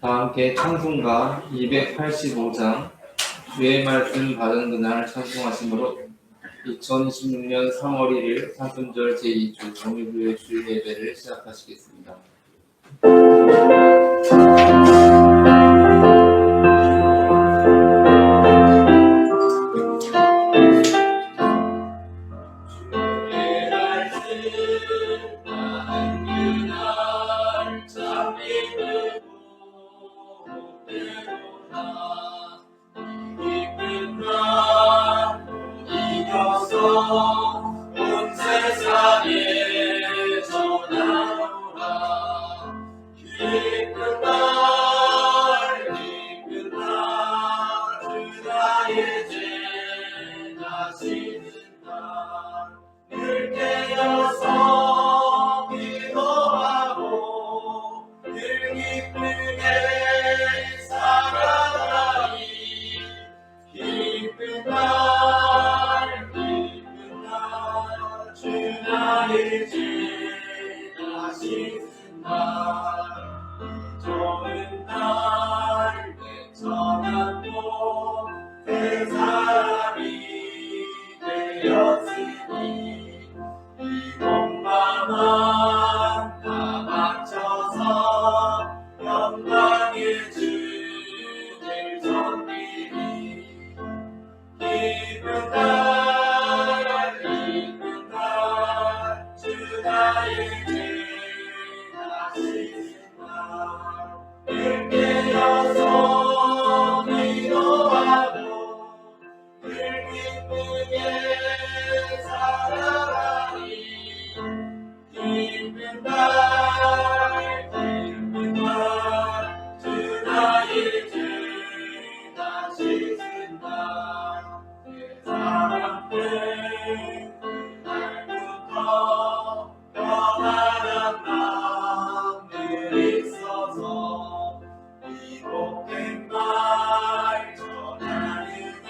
다 함께 찬송가 285장 주의 말씀 받은 그날 찬송하심으로 2026년 3월 1일 사순절 제2주 정유부의 주일 예배를 시작하시겠습니다. 온 세상에 전하노라. 기쁜 날 주 나의 죄 다시는 날 늘 깨어서 기도하고 늘 기쁘게 살아가리. 기쁜 날 주 나의 죄 다시는 날 좋은 날 전하고 내 사람이 되었으니 이것만만 다 바쳐서 영광의 주를 섬기리. 기쁜 날 주 나의 죄 다시는 날 늘 깨어서 기도하고 늘 기쁘게 살아가리. 기쁜 날 주 나의 죄 다시는 날 내 사랑된 그날부터 변화란 마음을 있어서 이 복된 말 전하느니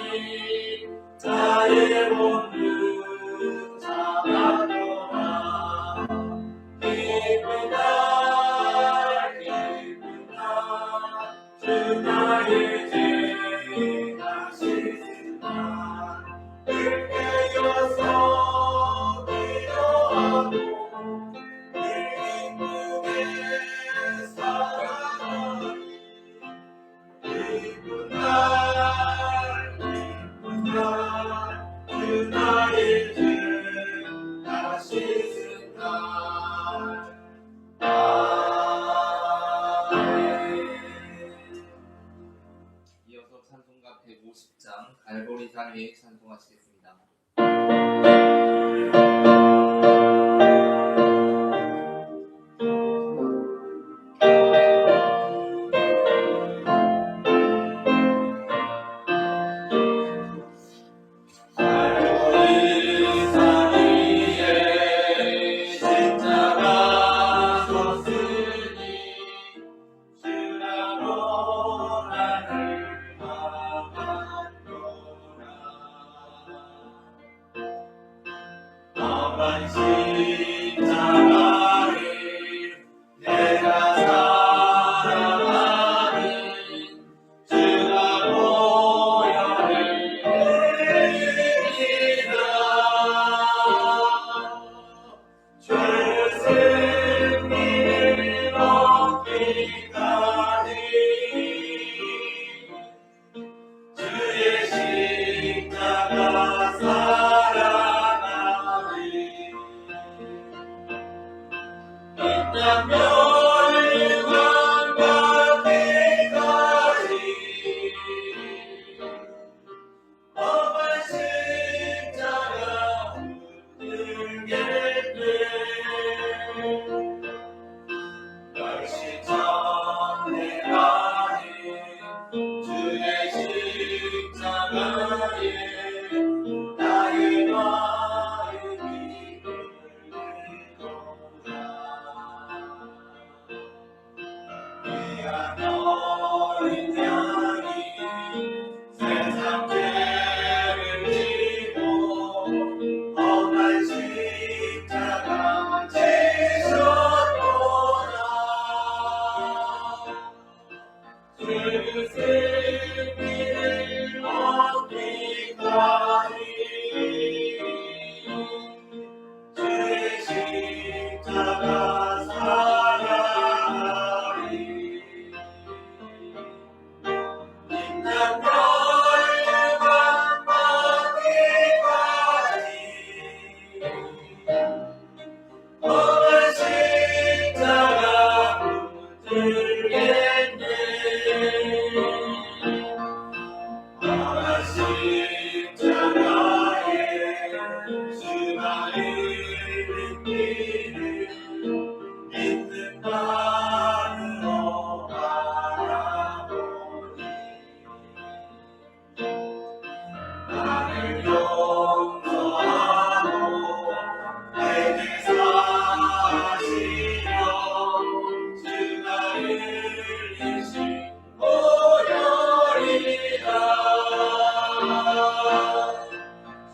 나의 본능 잡아둬라. 기쁜 날 주 나의 죄 다시는 날 늘 깨어서 기도하고 늘 기쁘게 살아가리. 기쁜 날 주 나의 죄 다시는 날. 이어서 찬송가 150장 갈보리산에 찬송하시겠습니다. 나 그 승리를 얻기까지 주의 십자가 사랑하리 인간별 만나기까지 어느 십자가 붙들겠네 어느 십자가에 수많은 빛을 믿는 마음으로 바라보니 나를 용서하고 내게 사시려 주가 흘리신 보혈이라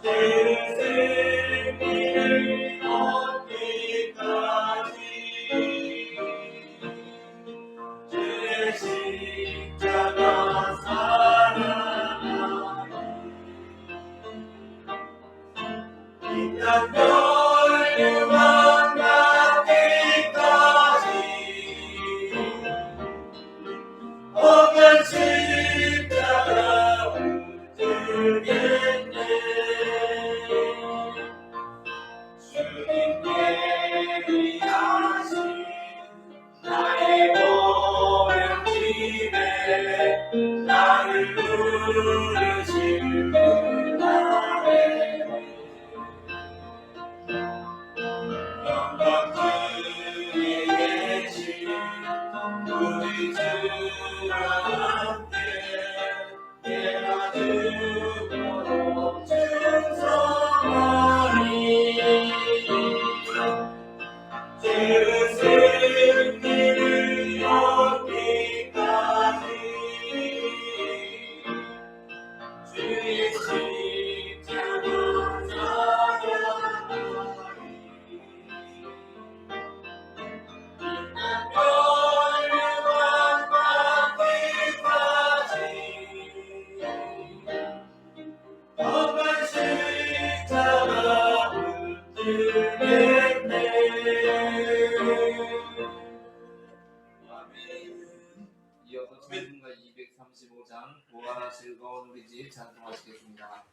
죄의 승리를 얻기까지 주의 십자가 사랑하리 인간별 만나기까지 오면 십자가 붙들겠네 주님께 위하신 나의 보혈집에 나를 부르실 그날에 영광 주에 계신 우리 주와 함께 내가 주도록 충성하리 죄의 승리를 얻기까지 주의 십자가 사랑하리 이어서 찬송가 235장 보아라 즐거운 우리 집 찬송하시겠습니다.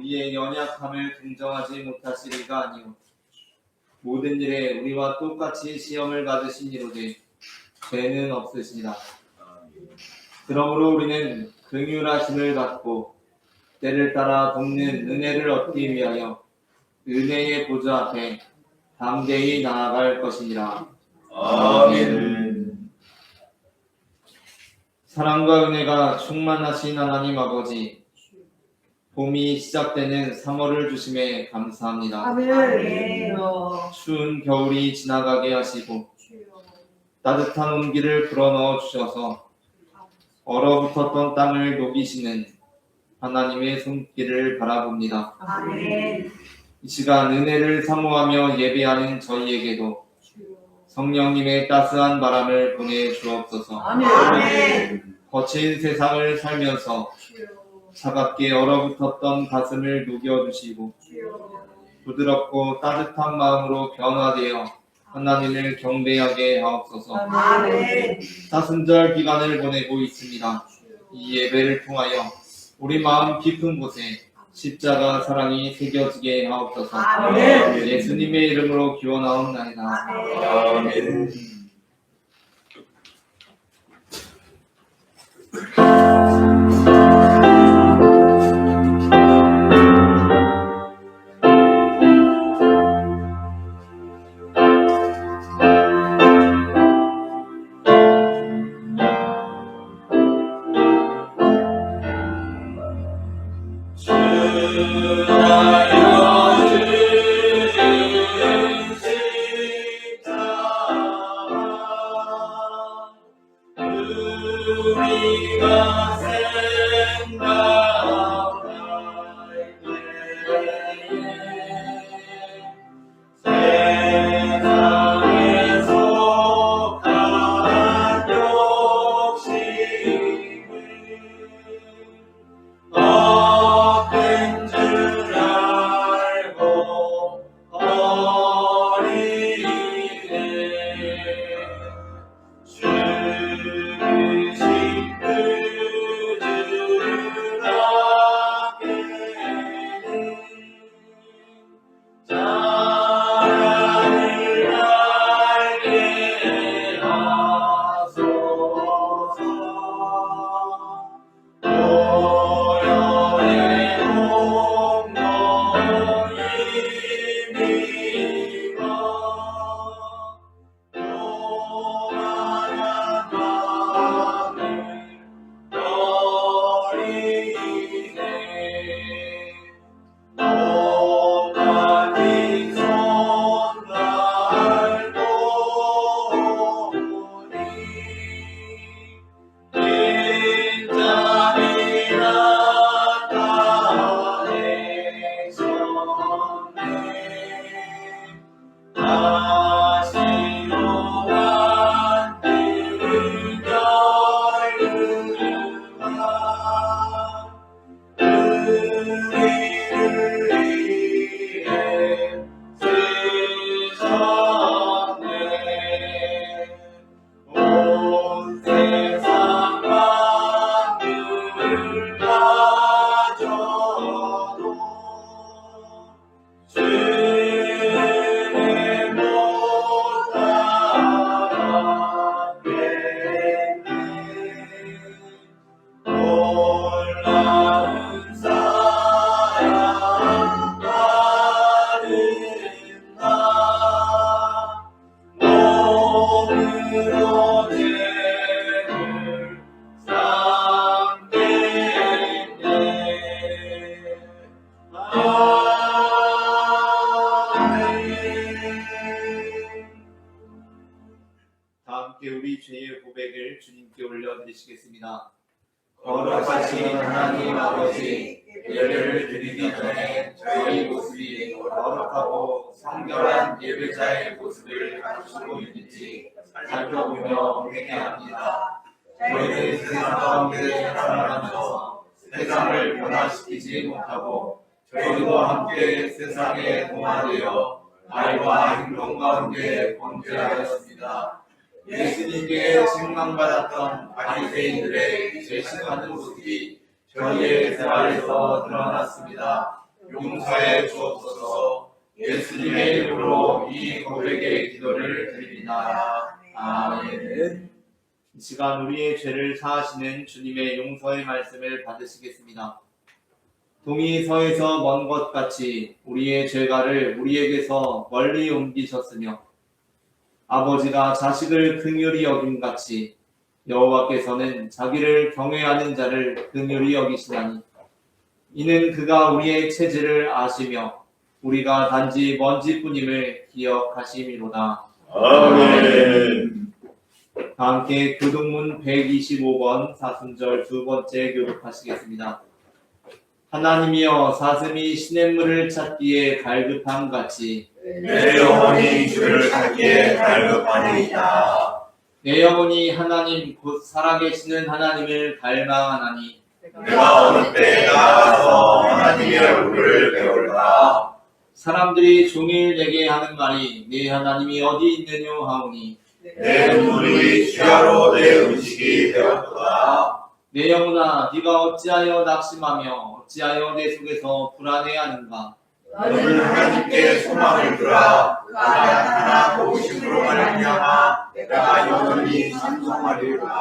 우리의 연약함을 긍정하지 못하시리가 아니오 모든 일에 우리와 똑같이 시험을 받으시니로되 죄는 없으시니라. 그러므로 우리는 긍휼하심을 받고 때를 따라 돕는 은혜를 얻기 위하여 은혜의 보좌 앞에 담대히 나아갈 것이니라. 아멘. 사랑과 은혜가 충만하신 하나님 아버지, 봄이 시작되는 3월을 주심에 감사합니다. 아멘. 추운 겨울이 지나가게 하시고 따뜻한 온기를 불어넣어 주셔서 얼어붙었던 땅을 녹이시는 하나님의 손길을 바라봅니다. 아멘. 이 시간 은혜를 사모하며 예배하는 저희에게도 성령님의 따스한 바람을 보내주옵소서. 아멘. 거친 세상을 살면서 차갑게 얼어붙었던 가슴을 녹여주시고 부드럽고 따뜻한 마음으로 변화되어 하나님을 경배하게 하옵소서. 아멘. 사순절 기간을 보내고 있습니다. 이 예배를 통하여 우리 마음 깊은 곳에 십자가 사랑이 새겨지게 하옵소서. 아멘. 예수님의 이름으로 기원하옵나이다. 아멘. 주하여 주신 십자가 우리가 생각할 때에 세상에 속한 욕심을 엎은 줄 알고 버리네. 죽으신 그들 앞에는 자랑을 알게 하소서. 오연의 공로임이가 요만한 마음을 버리네. 높아진 손 달고 오니 인자이 나타내셨네. 다시로 만드는 열등한 우리를 위해 쓰셨네. 온 세상 만물 가져도 주를 못 따라겠네. 놀라운 사랑 받은 나 몸으로 죄를 삼겠네. 아멘. 다 함께 우리 죄의 고백을 주님께 올려드리시겠습니다. 거룩하신 하나님 아버지, 예배를 드리기 전에 저희 모습이 거룩하고 성결한 예배자의 모습을 갖추고 있는지 살펴보며 회개합니다. 저희는 세상 가운데 살아가면서 세상을 변화시키지 못하고 저희도 함께 세상에 동화되어 말과 행동 가운데 범죄하였습니다. 예수님께 책망받았던 바리새인들의 죄심하는 모습이 저희의 생활에서 드러났습니다. 용서해 주옵소서. 예수님의 이름으로 이 고백의 기도를 드립니다. 아멘. 이 시간 우리의 죄를 사하시는 주님의 용서의 말씀을 받으시겠습니다. 동이 서에서 먼 것 같이 우리의 죄가를 우리에게서 멀리 옮기셨으며 아버지가 자식을 긍휼히 여김같이 여호와께서는 자기를 경외하는 자를 긍휼히 여기시나니 이는 그가 우리의 체질을 아시며 우리가 단지 먼지뿐임을 기억하심이로다. 아멘. 함께 교동문 125번 사순절 두 번째 교독하시겠습니다. 하나님이여 사슴이 시냇물을 찾기에 갈급함 같이 내 영혼이 주를 찾기에 갈급하니이다. 내 영혼이 하나님 곧 살아계시는 하나님을 갈망하나니 내가 어느 때에 나가서 하나님의 얼굴을 배울까. 사람들이 종일 내게 하는 말이 네 하나님이 어디 있느뇨 하오니 내 눈물이 주야로 내 음식이 되었도다. 내 영혼아 네가 어찌하여 낙심하며 어찌하여 내 속에서 불안해하는가. 너는 하나님께 소망을 두라. 그가 나타나 도우심으로 말미암아 내가 영원히 찬송하리로다.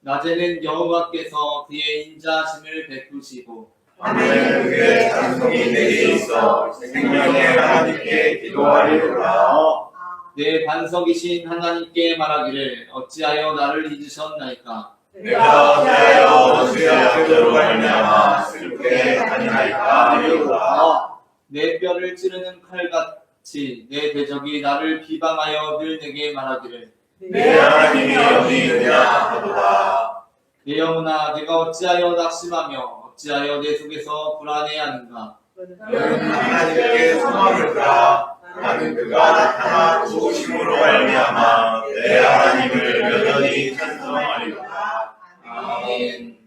낮에는 여호와께서 그의 인자심을 베푸시고 밤에는 그의 찬송이 내게 있어 생명의 하나님께 기도하리로다. 내 반석이신 하나님께 말하기를 어찌하여 나를 잊으셨나이까. 내가 어찌하여 주의 앞으로 말미암아 슬프게 다니나이까 하리로다. 내 뼈를 찌르는 칼같이 내 대적이 나를 비방하여 늘 내게 말하기를 내 하나님이 어디 있느냐 하도다. 내 영혼아 네가 어찌하여 낙심하며 어찌하여 내 속에서 불안해하는가. 너는 하나님께 소망을 두라. 나는 그가 나타나 도우심으로 말미암아 내 하나님을 여전히 찬송하리로다. 아멘.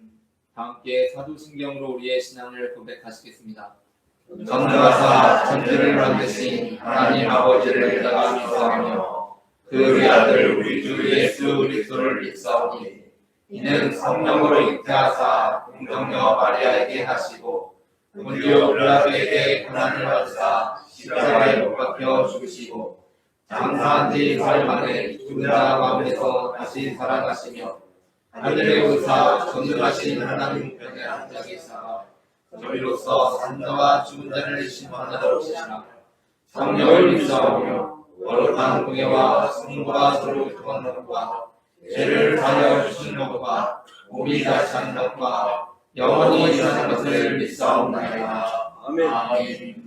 함께 사도신경으로 우리의 신앙을 고백하시겠습니다. 전능하사 천지를 만드신 하나님 아버지를 내가 믿사오며 그의 아들 우리 주 예수 그리스도를 믿사오니 이는 성령으로 잉태하사 공정녀 마리아에게 하시고 본디오 빌라도에게 고난을 받으사 십자가에 못 박혀 죽으시고 장사한 지 사흘 만에 죽은 자 가운데서 다시 살아나시며 하늘에 오르사 전능하신 하나님 우편에 앉아 계시다가 저희로서 산자와 죽은 자를 심판하러 오시리라. 성령을 믿사오며 거룩한 공예와 성도가 서로 통하는 것과 죄를 사하여 주시는 것과 몸이 다시 하는 것과 영원히 사는 것을 믿사옵나이다. 아멘.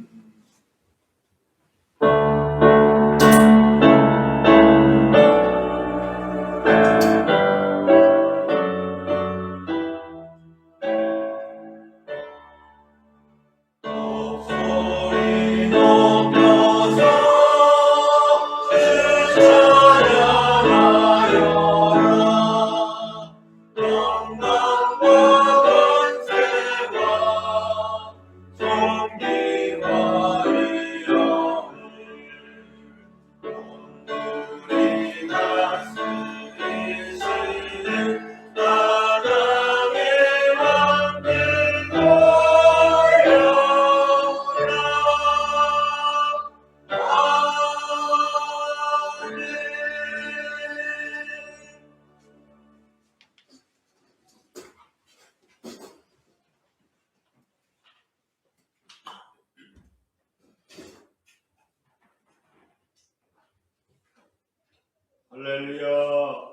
할렐루야,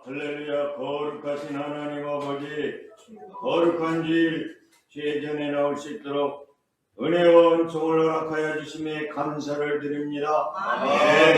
할렐루야. 거룩하신 하나님 아버지, 거룩한 주의 전에 나올 수 있도록 은혜와 은총을 허락하여 주심에 감사를 드립니다.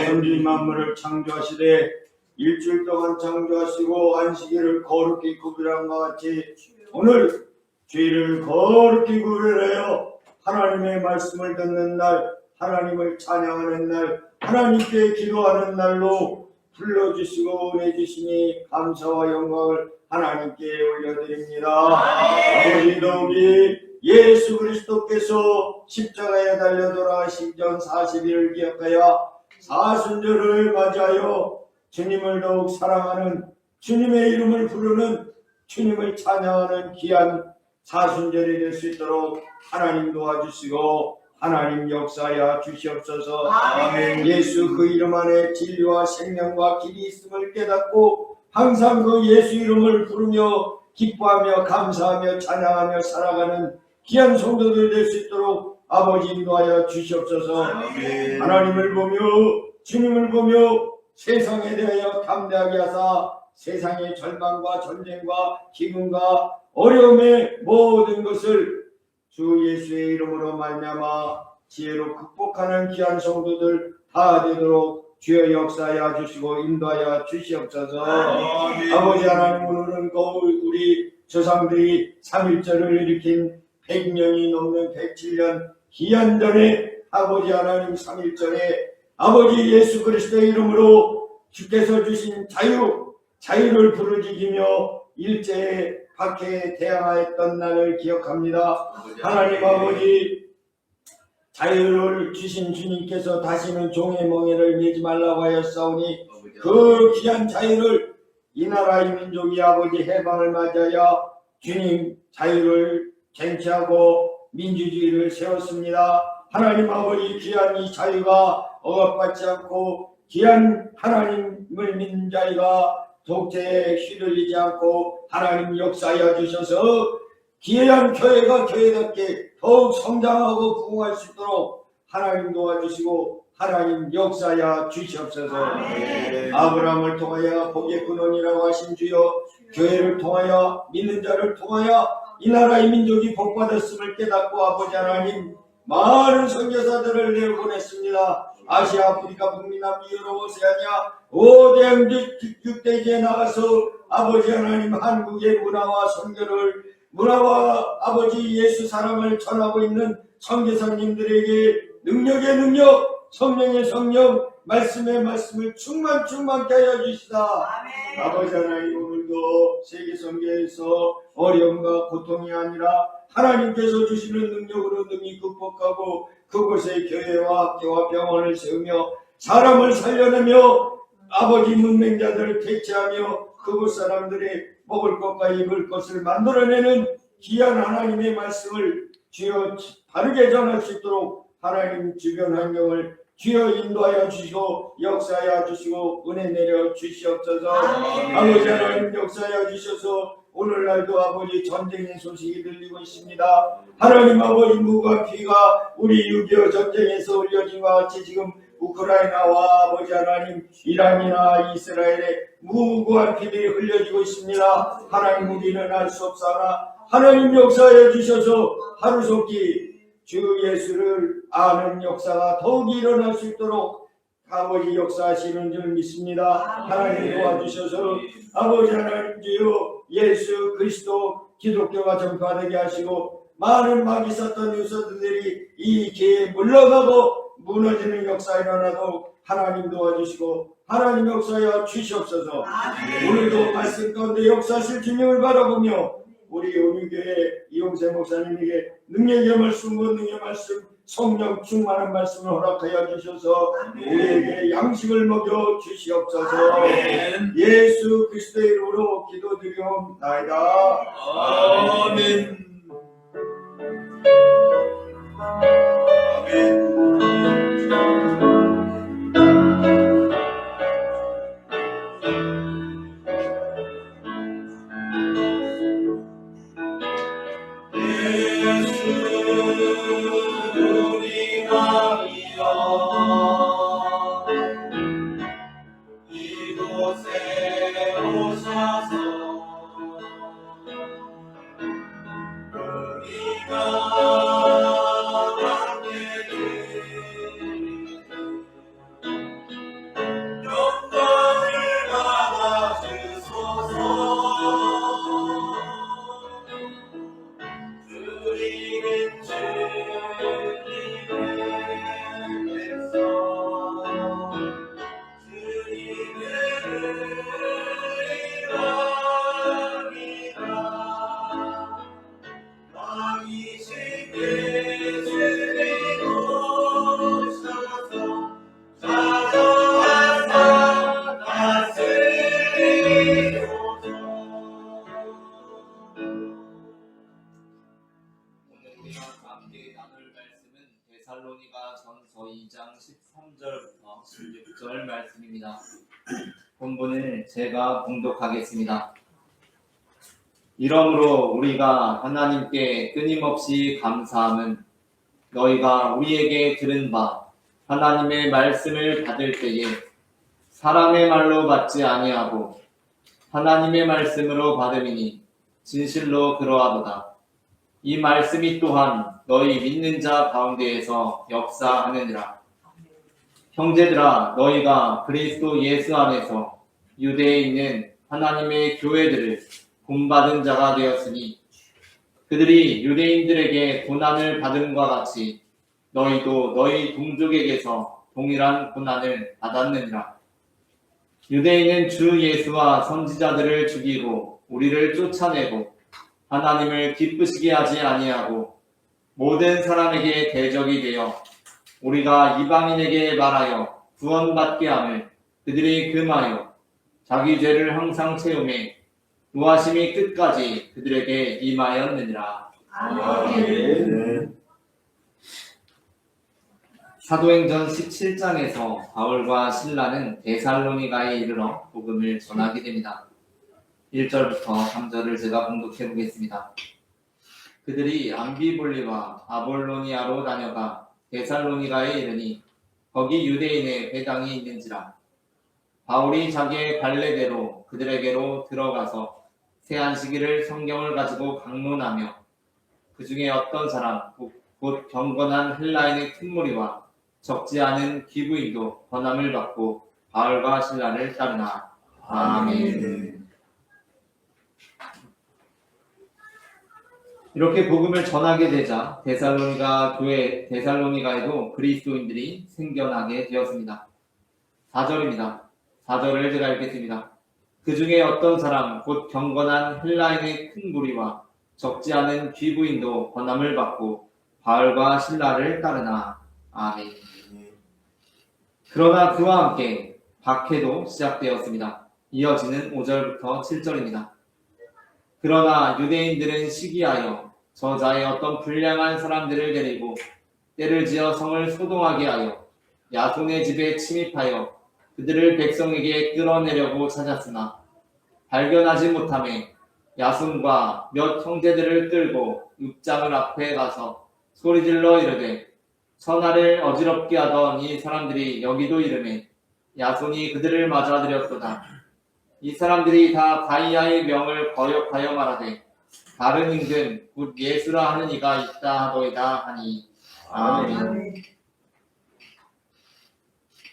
천지 만물을 창조하시되 일주일 동안 창조하시고 안식일을 거룩히 구별한 것 같이 오늘 주일을 거룩히 구별하여 하나님의 말씀을 듣는 날, 하나님을 찬양하는 날, 하나님께 기도하는 날로 불러주시고 은혜주시니 감사와 영광을 하나님께 올려드립니다. 아버지 더욱이 예수 그리스도께서 십자가에 달려 돌아가시기 전 40일을 기억하여 사순절을 맞이하여 주님을 더욱 사랑하는, 주님의 이름을 부르는, 주님을 찬양하는 귀한 사순절이 될 수 있도록 하나님 도와주시고 하나님 역사하여 주시옵소서. 아멘. 예수 그 이름 안에 진리와 생명과 길이 있음을 깨닫고 항상 그 예수 이름을 부르며 기뻐하며 감사하며 찬양하며 살아가는 귀한 성도들 될 수 있도록 아버지 인도하여 주시옵소서. 아멘. 하나님을 보며 주님을 보며 세상에 대하여 담대하게 하사 세상의 절망과 전쟁과 기근과 어려움의 모든 것을 주 예수의 이름으로 말미암아 지혜로 극복하는 귀한 성도들 다 되도록 주여 역사하여 주시고 인도하여 주시옵소서. 아멘. 아버지 하나님, 오늘은 우리 조상들이 3.1절을 일으킨 100년이 넘는 107년 기한 전에 아버지 하나님 3.1절에 아버지 예수 그리스도의 이름으로 주께서 주신 자유를 부르짖으며 일제의 박해에 대항하였던 날을 기억합니다. 하나님 아버지, 자유를 주신 주님께서 다시는 종의 멍에를 매지 말라고 하였사오니 그 귀한 자유를 이 나라 이 민족이 아버지 해방을 맞이하여 주님 자유를 쟁취하고 민주주의를 세웠습니다. 하나님 아버지, 귀한 이 자유가 억압받지 않고 귀한 하나님을 믿는 자유가 독재에 휘둘리지 않고 하나님 역사하여 주셔서 귀한 교회가 교회답게 더욱 성장하고 부흥할 수 있도록 하나님 도와주시고 하나님 역사하여 주시옵소서. 아멘. 아브라함을 통하여 복의 근원이라고 하신 주여, 교회를 통하여 믿는 자를 통하여 이 나라 이 민족이 복받았음을 깨닫고 아버지 하나님 많은 선교사들을 내보냈습니다. 아시아, 아프리카, 북미, 남미, 유럽, 오세아니아 5대 6대지에 나가서 아버지 하나님 한국의 문화와 아버지 예수 사랑을 전하고 있는 선교사님들에게 능력의 능력, 성령의 성령, 말씀의 말씀을 충만케 하여 주시다. 아버지 하나님, 오늘도 세계선교에서 어려움과 고통이 아니라 하나님께서 주시는 능력으로 능히 극복하고 그곳에 교회와 학교와 병원을 세우며 사람을 살려내며 아버지 문맹자들을 퇴치하며 그곳 사람들의 먹을 것과 입을 것을 만들어내는 귀한 하나님의 말씀을 주여 바르게 전할 수 있도록 하나님 주변 환경을 주여 인도하여 주시고 역사하여 주시고 은혜 내려 주시옵소서. 아버지 하나님 역사하여 주셔서 오늘날도 아버지 전쟁의 소식이 들리고 있습니다. 하나님 아버지, 무과 피가 우리 6.25 전쟁에서 흘려진 것 같이 지금 우크라이나와 아버지 하나님 이란이나 이스라엘에 무고한 피들이 흘려지고 있습니다. 하나님, 우리는 알 수 없사나 하나님 역사해 주셔서 하루속히 주 예수를 아는 역사가 더욱 일어날 수 있도록 아버지 역사하시는 줄 믿습니다. 하나님 도와주셔서 아버지 하나님 주여 예수 그리스도 기독교가 전파되게 하시고 많은 마귀 사탄 유서들이 이 기회에 물러가고 무너지는 역사 일어나도 하나님 도와주시고 하나님 역사하여 주시옵소서. 오늘도 말씀 가운데 역사하실 주님을 바라보며 우리 온유교회 이용세 목사님에게 능력의 말씀, 권능의 말씀, 성령 충만한 말씀을 허락하여 주셔서 우리에게 양식을 먹여 주시옵소서. 아멘. 예수 그리스도의 이름으로 기도드리옵나이다. 아멘. 아멘. 예수님 데살로니가전서 2장 13절부터 16절 말씀입니다. 본문을 제가 봉독하겠습니다. 이러므로 우리가 하나님께 끊임없이 감사함은 너희가 우리에게 들은 바 하나님의 말씀을 받을 때에 사람의 말로 받지 아니하고 하나님의 말씀으로 받음이니 진실로 그러하도다. 이 말씀이 또한 너희 믿는 자 가운데에서 역사하느니라. 형제들아, 너희가 그리스도 예수 안에서 유대에 있는 하나님의 교회들을 본받은 자가 되었으니 그들이 유대인들에게 고난을 받음과 같이 너희도 너희 동족에게서 동일한 고난을 받았느니라. 유대인은 주 예수와 선지자들을 죽이고 우리를 쫓아내고 하나님을 기쁘시게 하지 아니하고 모든 사람에게 대적이 되어 우리가 이방인에게 말하여 구원받게 함을 그들이 금하여 자기 죄를 항상 채우매 노하심이 끝까지 그들에게 임하였느니라. 아멘. 사도행전 17장에서 바울과 실라는 데살로니가에 이르러 복음을 전하게 됩니다. 1절부터 3절을 제가 봉독해 보겠습니다. 그들이 암비볼리와 아볼로니아로 다녀가 데살로니가에 이르니 거기 유대인의 회당이 있는지라. 바울이 자기의 관례대로 그들에게로 들어가서 새 안식일을 성경을 가지고 강론하며 그 중에 어떤 사람 곧 경건한 헬라인의 큰 무리와 적지 않은 기부인도 권함을 받고 바울과 실라를 따르나. 아멘. 이렇게 복음을 전하게 되자 데살로니가에도 그리스도인들이 생겨나게 되었습니다. 4절입니다. 4절을 제가 읽겠습니다. 그 중에 어떤 사람 곧 경건한 헬라인의 큰 무리와 적지 않은 귀부인도 권함을 받고 바울과 실라를 따르나. 아멘. 그러나 그와 함께 박해도 시작되었습니다. 이어지는 5절부터 7절입니다. 그러나 유대인들은 시기하여 저자의 어떤 불량한 사람들을 데리고 때를 지어 성을 소동하게 하여 야손의 집에 침입하여 그들을 백성에게 끌어내려고 찾았으나 발견하지 못하매 야손과 몇 형제들을 끌고 읍장을 앞에 가서 소리질러 이르되 천하를 어지럽게 하던 이 사람들이 여기도 이르매 야손이 그들을 맞아들였도다. 이 사람들이 다 가이아의 명을 거역하여 말하되 다른 임금 곧 예수라 하는 이가 있다 하더이다 하니. 아멘.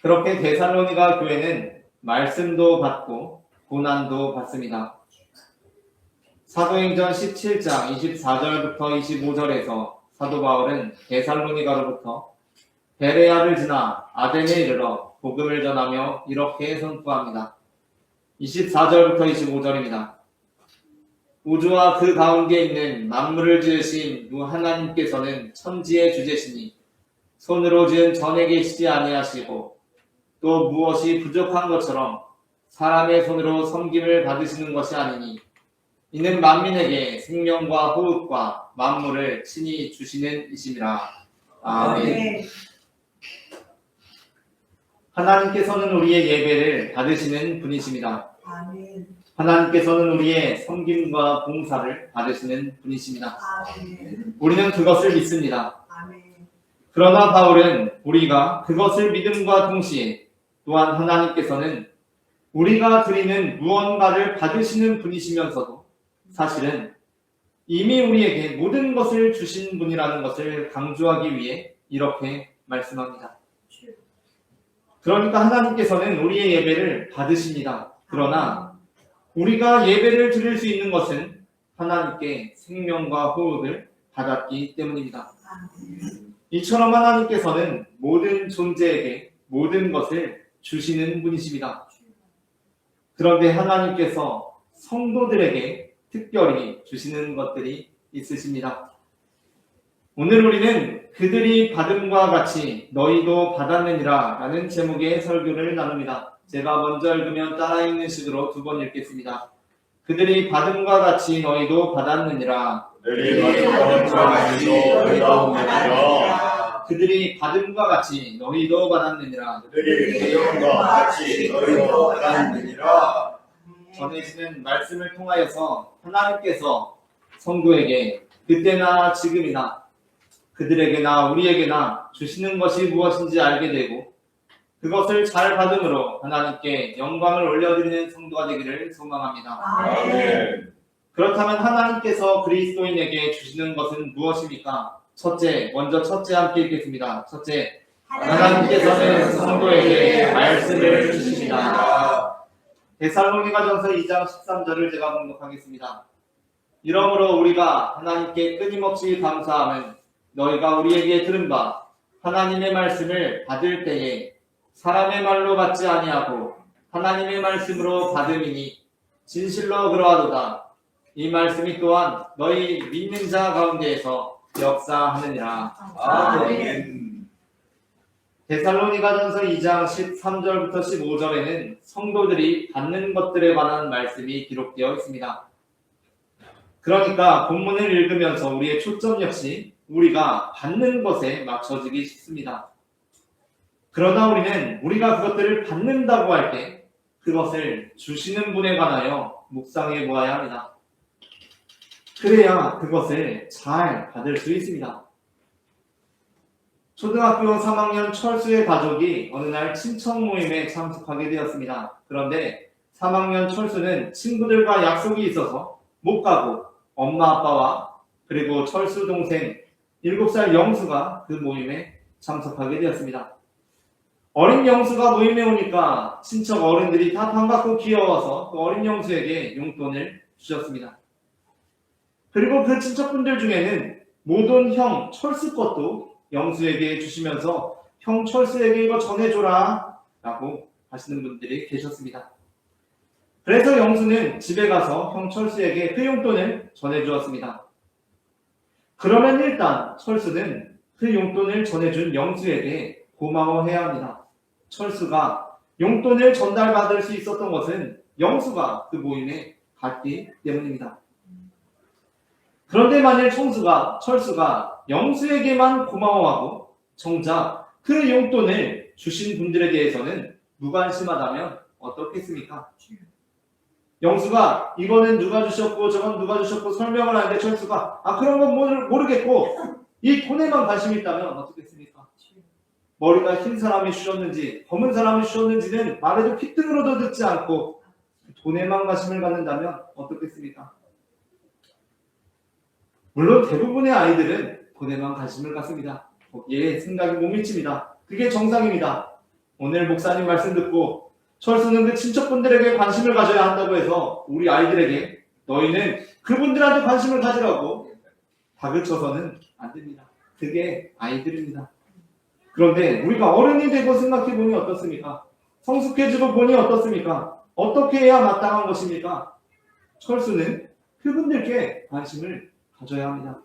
그렇게 데살로니가 교회는 말씀도 받고 고난도 받습니다. 사도행전 17장 24절부터 25절에서 사도 바울은 데살로니가로부터 베레아를 지나 아덴에 이르러 복음을 전하며 이렇게 선포합니다. 24절부터 25절입니다. 우주와 그 가운데 있는 만물을 지으신 주 하나님께서는 천지의 주제시니 손으로 지은 전에 계시지 아니하시고 또 무엇이 부족한 것처럼 사람의 손으로 섬김을 받으시는 것이 아니니 이는 만민에게 생명과 호흡과 만물을 친히 주시는 이심이라. 아멘. 하나님께서는 우리의 예배를 받으시는 분이십니다. 아멘. 하나님께서는 우리의 섬김과 봉사를 받으시는 분이십니다. 아멘. 우리는 그것을 믿습니다. 아멘. 그러나 바울은 우리가 그것을 믿음과 동시에 또한 하나님께서는 우리가 드리는 무언가를 받으시는 분이시면서도 사실은 이미 우리에게 모든 것을 주신 분이라는 것을 강조하기 위해 이렇게 말씀합니다. 그러니까 하나님께서는 우리의 예배를 받으십니다. 그러나 우리가 예배를 드릴 수 있는 것은 하나님께 생명과 호흡을 받았기 때문입니다. 이처럼 하나님께서는 모든 존재에게 모든 것을 주시는 분이십니다. 그런데 하나님께서 성도들에게 특별히 주시는 것들이 있으십니다. 오늘 우리는 그들이 받음과 같이 너희도 받았느니라 라는 제목의 설교를 나눕니다. 제가 먼저 읽으면 따라 읽는 식으로 두 번 읽겠습니다. 그들이 받음과 같이 너희도 받았느니라. 내게 받은 것과 같이 너희도 받았느니라. 그들이 받음과 같이 너희도 받았느니라. 그들이 배움과 같이 너희도 받았느니라. 전해지는 말씀을 통하여서 하나님께서 성도에게 그때나 지금이나 그들에게나 우리에게나 주시는 것이 무엇인지 알게 되고 그것을 잘 받음으로 하나님께 영광을 올려드리는 성도가 되기를 소망합니다. 아멘. 그렇다면 하나님께서 그리스도인에게 주시는 것은 무엇입니까? 먼저 첫째 함께 읽겠습니다. 첫째, 하나님께서는 성도에게 말씀을 주십니다. 데살로니가전서 2장 13절을 제가 봉독하겠습니다. 이러므로 우리가 하나님께 끊임없이 감사함은 너희가 우리에게 들은 바 하나님의 말씀을 받을 때에 사람의 말로 받지 아니하고 하나님의 말씀으로 받음이니 진실로 그러하도다. 이 말씀이 또한 너희 믿는 자 가운데에서 역사하느니라. 아멘. 데살로니가전서 2장 13절부터 15절에는 성도들이 받는 것들에 관한 말씀이 기록되어 있습니다. 그러니까 본문을 읽으면서 우리의 초점 역시 우리가 받는 것에 맞춰지기 쉽습니다. 그러나 우리는 우리가 그것들을 받는다고 할 때 그것을 주시는 분에 관하여 묵상해 보아야 합니다. 그래야 그것을 잘 받을 수 있습니다. 초등학교 3학년 철수의 가족이 어느 날 친척 모임에 참석하게 되었습니다. 그런데 3학년 철수는 친구들과 약속이 있어서 못 가고 엄마 아빠와 그리고 철수 동생 7살 영수가 그 모임에 참석하게 되었습니다. 어린 영수가 모임에 오니까 친척 어른들이 다 반갑고 귀여워서 그 어린 영수에게 용돈을 주셨습니다. 그리고 그 친척분들 중에는 모든 형 철수 것도 영수에게 주시면서 형 철수에게 이거 전해줘라 라고 하시는 분들이 계셨습니다. 그래서 영수는 집에 가서 형 철수에게 그 용돈을 전해주었습니다. 그러면 일단 철수는 그 용돈을 전해준 영수에게 고마워해야 합니다. 철수가 용돈을 전달받을 수 있었던 것은 영수가 그 모임에 갔기 때문입니다. 그런데 만일 철수가 영수에게만 고마워하고 정작 그 용돈을 주신 분들에 대해서는 무관심하다면 어떻겠습니까? 영수가 이거는 누가 주셨고 저건 누가 주셨고 설명을 하는데 철수가 그런 건 모르겠고 이 돈에만 관심이 있다면 어떻겠습니까? 머리가 흰 사람이 주셨는지 검은 사람이 주셨는지는 말해도 핏등으로도 듣지 않고 돈에만 관심을 갖는다면 어떻겠습니까? 물론 대부분의 아이들은 돈에만 관심을 갖습니다. 거기에 생각이 못 미칩니다. 그게 정상입니다. 오늘 목사님 말씀 듣고 철수는 그 친척분들에게 관심을 가져야 한다고 해서 우리 아이들에게 너희는 그분들한테 관심을 가지라고 다그쳐서는 안 됩니다. 그게 아이들입니다. 그런데 우리가 어른이 되고 생각해 보니 어떻습니까? 성숙해지고 보니 어떻습니까? 어떻게 해야 마땅한 것입니까? 철수는 그분들께 관심을 가져야 합니다.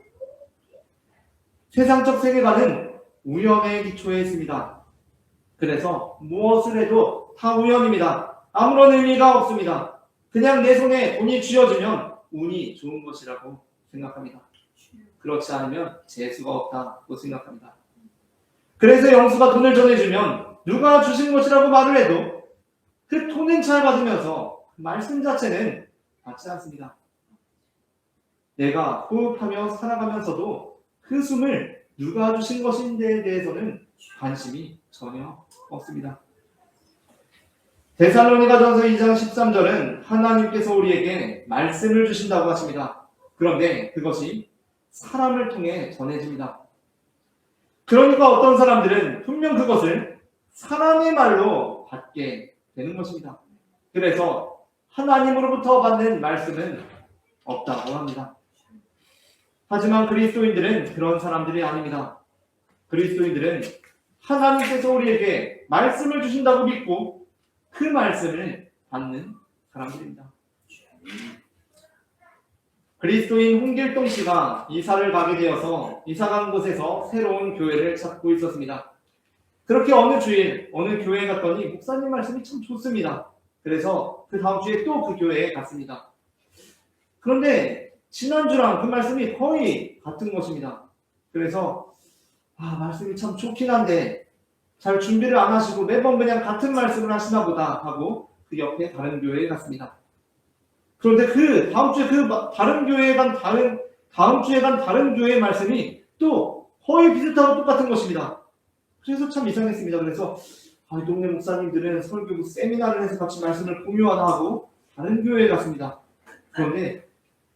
세상적 세계관은 우연의 기초에 있습니다. 그래서 무엇을 해도 다 우연입니다. 아무런 의미가 없습니다. 그냥 내 손에 돈이 쥐어지면 운이 좋은 것이라고 생각합니다. 그렇지 않으면 재수가 없다고 생각합니다. 그래서 영수가 돈을 전해주면 누가 주신 것이라고 말을 해도 그 돈은 잘 받으면서 말씀 자체는 받지 않습니다. 내가 호흡하며 살아가면서도 그 숨을 누가 주신 것인지에 대해서는 관심이 전혀 없습니다. 데살로니가전서 2장 13절은 하나님께서 우리에게 말씀을 주신다고 하십니다. 그런데 그것이 사람을 통해 전해집니다. 그러니까 어떤 사람들은 분명 그것을 사람의 말로 받게 되는 것입니다. 그래서 하나님으로부터 받는 말씀은 없다고 합니다. 하지만 그리스도인들은 그런 사람들이 아닙니다. 그리스도인들은 하나님께서 우리에게 말씀을 주신다고 믿고 그 말씀을 받는 사람들입니다. 그리스도인 홍길동 씨가 이사를 가게 되어서 이사간 곳에서 새로운 교회를 찾고 있었습니다. 그렇게 어느 주일 어느 교회에 갔더니 목사님 말씀이 참 좋습니다. 그래서 그 다음 주에 또 그 교회에 갔습니다. 그런데 지난주랑 그 말씀이 거의 같은 것입니다. 그래서 말씀이 참 좋긴 한데 잘 준비를 안 하시고 매번 그냥 같은 말씀을 하시나 보다 하고 그 옆에 다른 교회에 갔습니다. 그런데 그 다음 주에 다른 교회에 간 다음 주에 간 다른 교회의 말씀이 또 거의 비슷하고 똑같은 것입니다. 그래서 참 이상했습니다. 그래서 이 동네 목사님들은 설교 세미나를 해서 같이 말씀을 공유하나 하고 다른 교회에 갔습니다. 그런데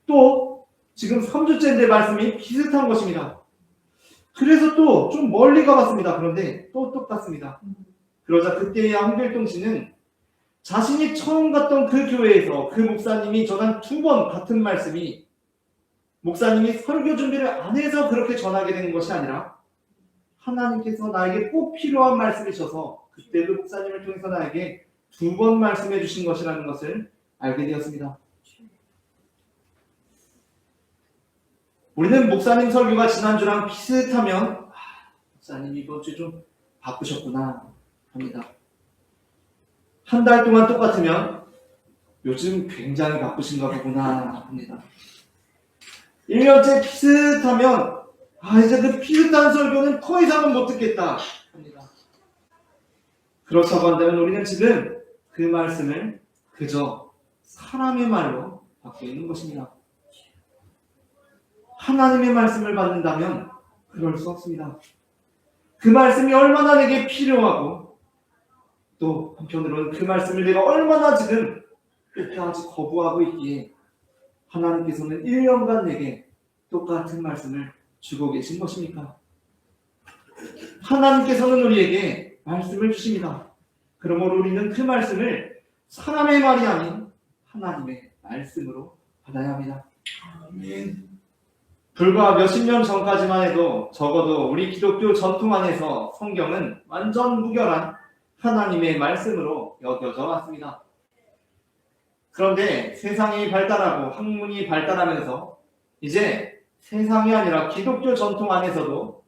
또 지금 3주째인데 말씀이 비슷한 것입니다. 그래서 또 좀 멀리 가봤습니다. 그런데 또 똑같습니다. 그러자 그때야 홍길동 씨는 자신이 처음 갔던 그 교회에서 그 목사님이 전한 2번 같은 말씀이 목사님이 설교 준비를 안 해서 그렇게 전하게 된 것이 아니라 하나님께서 나에게 꼭 필요한 말씀이셔서 그때 그 목사님을 통해서 나에게 2번 말씀해 주신 것이라는 것을 알게 되었습니다. 우리는 목사님 설교가 지난주랑 비슷하면 목사님 이번 주 좀 바쁘셨구나 합니다. 한 달 동안 똑같으면 요즘 굉장히 바쁘신가 보구나 합니다. 1년째 비슷하면 이제 그 비슷한 설교는 더 이상은 못 듣겠다 합니다. 그렇다고 한다면 우리는 지금 그 말씀을 그저 사람의 말로 받고 있는 것입니다. 하나님의 말씀을 받는다면 그럴 수 없습니다. 그 말씀이 얼마나 내게 필요하고 또 한편으로는 그 말씀을 내가 얼마나 지금 끝까지 거부하고 있기에 하나님께서는 1년간 내게 똑같은 말씀을 주고 계신 것입니까? 하나님께서는 우리에게 말씀을 주십니다. 그러므로 우리는 그 말씀을 사람의 말이 아닌 하나님의 말씀으로 받아야 합니다. 아멘. 불과 몇십 년 전까지만 해도 적어도 우리 기독교 전통 안에서 성경은 완전 무결한 하나님의 말씀으로 여겨져 왔습니다. 그런데 세상이 발달하고 학문이 발달하면서 이제 세상이 아니라 기독교 전통 안에서도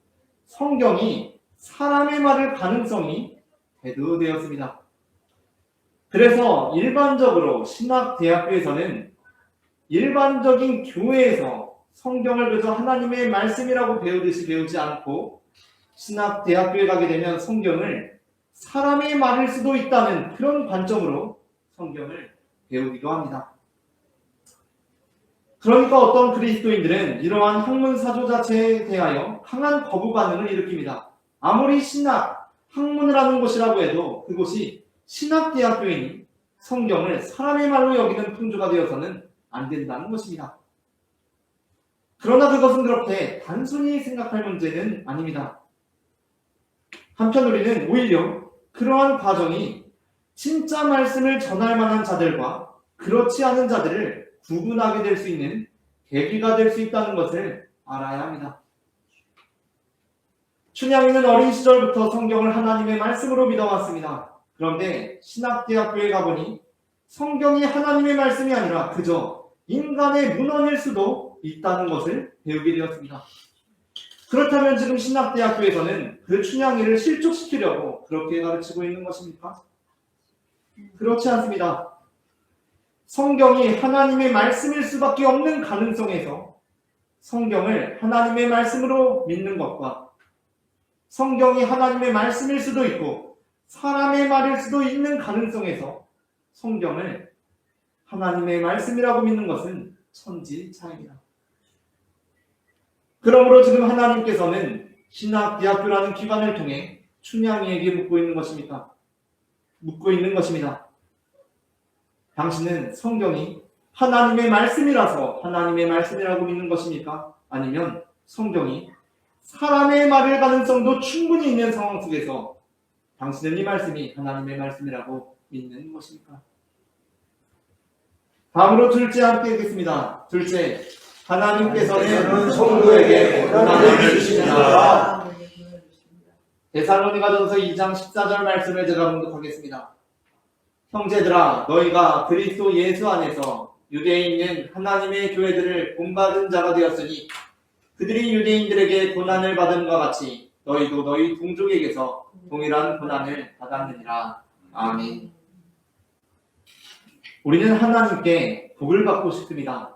성경이 사람의 말을 가능성이 대두되었습니다. 그래서 일반적으로 신학대학교에서는 일반적인 교회에서 성경을 그저 하나님의 말씀이라고 배우듯이 배우지 않고 신학대학교에 가게 되면 성경을 사람의 말일 수도 있다는 그런 관점으로 성경을 배우기도 합니다. 그러니까 어떤 그리스도인들은 이러한 학문 사조 자체에 대하여 강한 거부 반응을 일으킵니다. 아무리 학문을 하는 곳이라고 해도 그곳이 신학대학교이니 성경을 사람의 말로 여기는 풍조가 되어서는 안 된다는 것입니다. 그러나 그것은 그렇게 단순히 생각할 문제는 아닙니다. 한편 우리는 오히려 그러한 과정이 진짜 말씀을 전할 만한 자들과 그렇지 않은 자들을 구분하게 될 수 있는 계기가 될 수 있다는 것을 알아야 합니다. 춘향이는 어린 시절부터 성경을 하나님의 말씀으로 믿어왔습니다. 그런데 신학대학교에 가보니 성경이 하나님의 말씀이 아니라 그저 인간의 문헌일 수도 있다는 것을 배우게 되었습니다. 그렇다면 지금 신학대학교에서는 그 춘향이를 실족시키려고 그렇게 가르치고 있는 것입니까? 그렇지 않습니다. 성경이 하나님의 말씀일 수밖에 없는 가능성에서 성경을 하나님의 말씀으로 믿는 것과 성경이 하나님의 말씀일 수도 있고 사람의 말일 수도 있는 가능성에서 성경을 하나님의 말씀이라고 믿는 것은 천지 차이입니다. 그러므로 지금 하나님께서는 신학대학교라는 기관을 통해 춘향이에게 묻고 있는 것입니다. 당신은 성경이 하나님의 말씀이라서 하나님의 말씀이라고 믿는 것입니까? 아니면 성경이 사람의 말일 가능성도 충분히 있는 상황 속에서 당신은 이 말씀이 하나님의 말씀이라고 믿는 것입니까? 다음으로 둘째 함께 읽겠습니다. 둘째, 하나님께서는 성도에게 고난을 주십니다. 데살로니가전서 2장 14절 말씀을 제가 봉독하겠습니다. 형제들아, 너희가 그리스도 예수 안에서 유대에 있는 하나님의 교회들을 본받은 자가 되었으니 그들이 유대인들에게 고난을 받은 것 같이 너희도 너희 동족에게서 동일한 고난을 받았느니라. 아멘. 우리는 하나님께 복을 받고 싶습니다.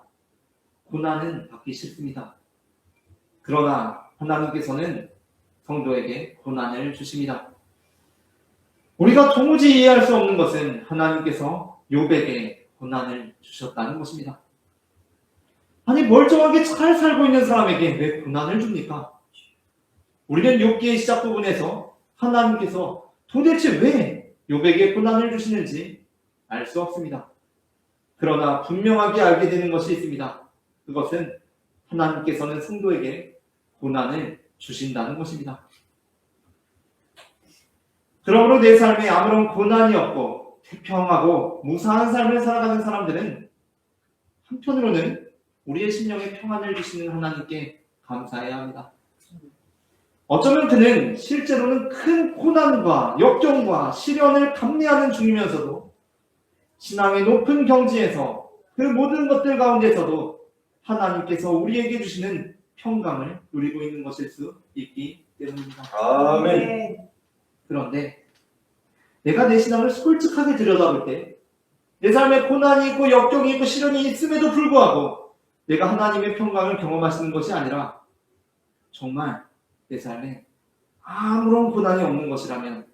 고난은 받기 싫습니다. 그러나 하나님께서는 성도에게 고난을 주십니다. 우리가 도무지 이해할 수 없는 것은 하나님께서 욥에게 고난을 주셨다는 것입니다. 아니, 멀쩡하게 잘 살고 있는 사람에게 왜 고난을 줍니까? 우리는 욥기의 시작 부분에서 하나님께서 도대체 왜 욥에게 고난을 주시는지 알 수 없습니다. 그러나 분명하게 알게 되는 것이 있습니다. 그것은 하나님께서는 성도에게 고난을 주신다는 것입니다. 그러므로 내 삶에 아무런 고난이 없고 태평하고 무사한 삶을 살아가는 사람들은 한편으로는 우리의 심령에 평안을 주시는 하나님께 감사해야 합니다. 어쩌면 그는 실제로는 큰 고난과 역경과 시련을 감내하는 중이면서도 신앙의 높은 경지에서 그 모든 것들 가운데서도 하나님께서 우리에게 주시는 평강을 누리고 있는 것일 수 있기 때문입니다. 아멘. 그런데 내가 내 신앙을 솔직하게 들여다볼 때 내 삶에 고난이 있고 역경이 있고 시련이 있음에도 불구하고 내가 하나님의 평강을 경험하시는 것이 아니라 정말 내 삶에 아무런 고난이 없는 것이라면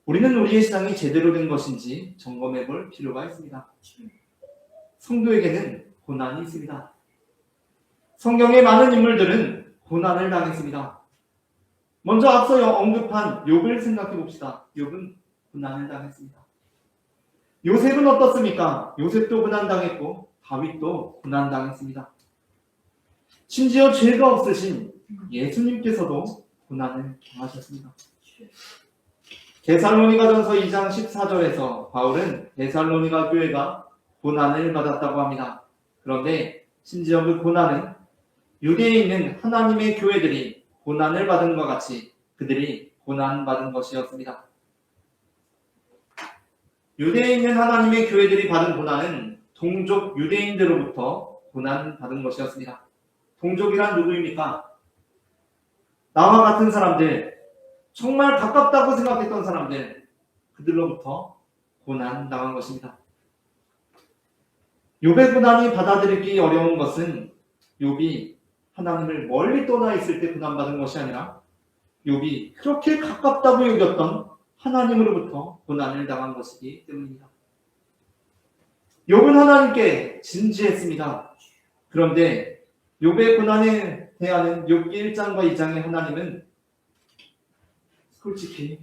우리는 우리의 신앙이 제대로 된 것인지 점검해 볼 필요가 있습니다. 성도에게는 고난이 있습니다. 성경의 많은 인물들은 고난을 당했습니다. 먼저 앞서 언급한 욥을 생각해 봅시다. 욥은 고난을 당했습니다. 요셉은 어떻습니까? 요셉도 고난당했고 다윗도 고난당했습니다. 심지어 죄가 없으신 예수님께서도 고난을 당하셨습니다. 데살로니가전서 2장 14절에서 바울은 데살로니가 교회가 고난을 받았다고 합니다. 그런데 심지어 그 고난은 유대에 있는 하나님의 교회들이 고난을 받은 것 같이 그들이 고난받은 것이었습니다. 유대에 있는 하나님의 교회들이 받은 고난은 동족 유대인들로부터 고난받은 것이었습니다. 동족이란 누구입니까? 나와 같은 사람들, 정말 가깝다고 생각했던 사람들, 그들로부터 고난당한 것입니다. 욥의 고난이 받아들이기 어려운 것은 욥이 하나님을 멀리 떠나 있을 때 고난받은 것이 아니라 욥이 그렇게 가깝다고 여겼던 하나님으로부터 고난을 당한 것이기 때문입니다. 욥은 하나님께 진지했습니다. 그런데 욥의 고난에 대하는 욥기 1장과 2장의 하나님은 솔직히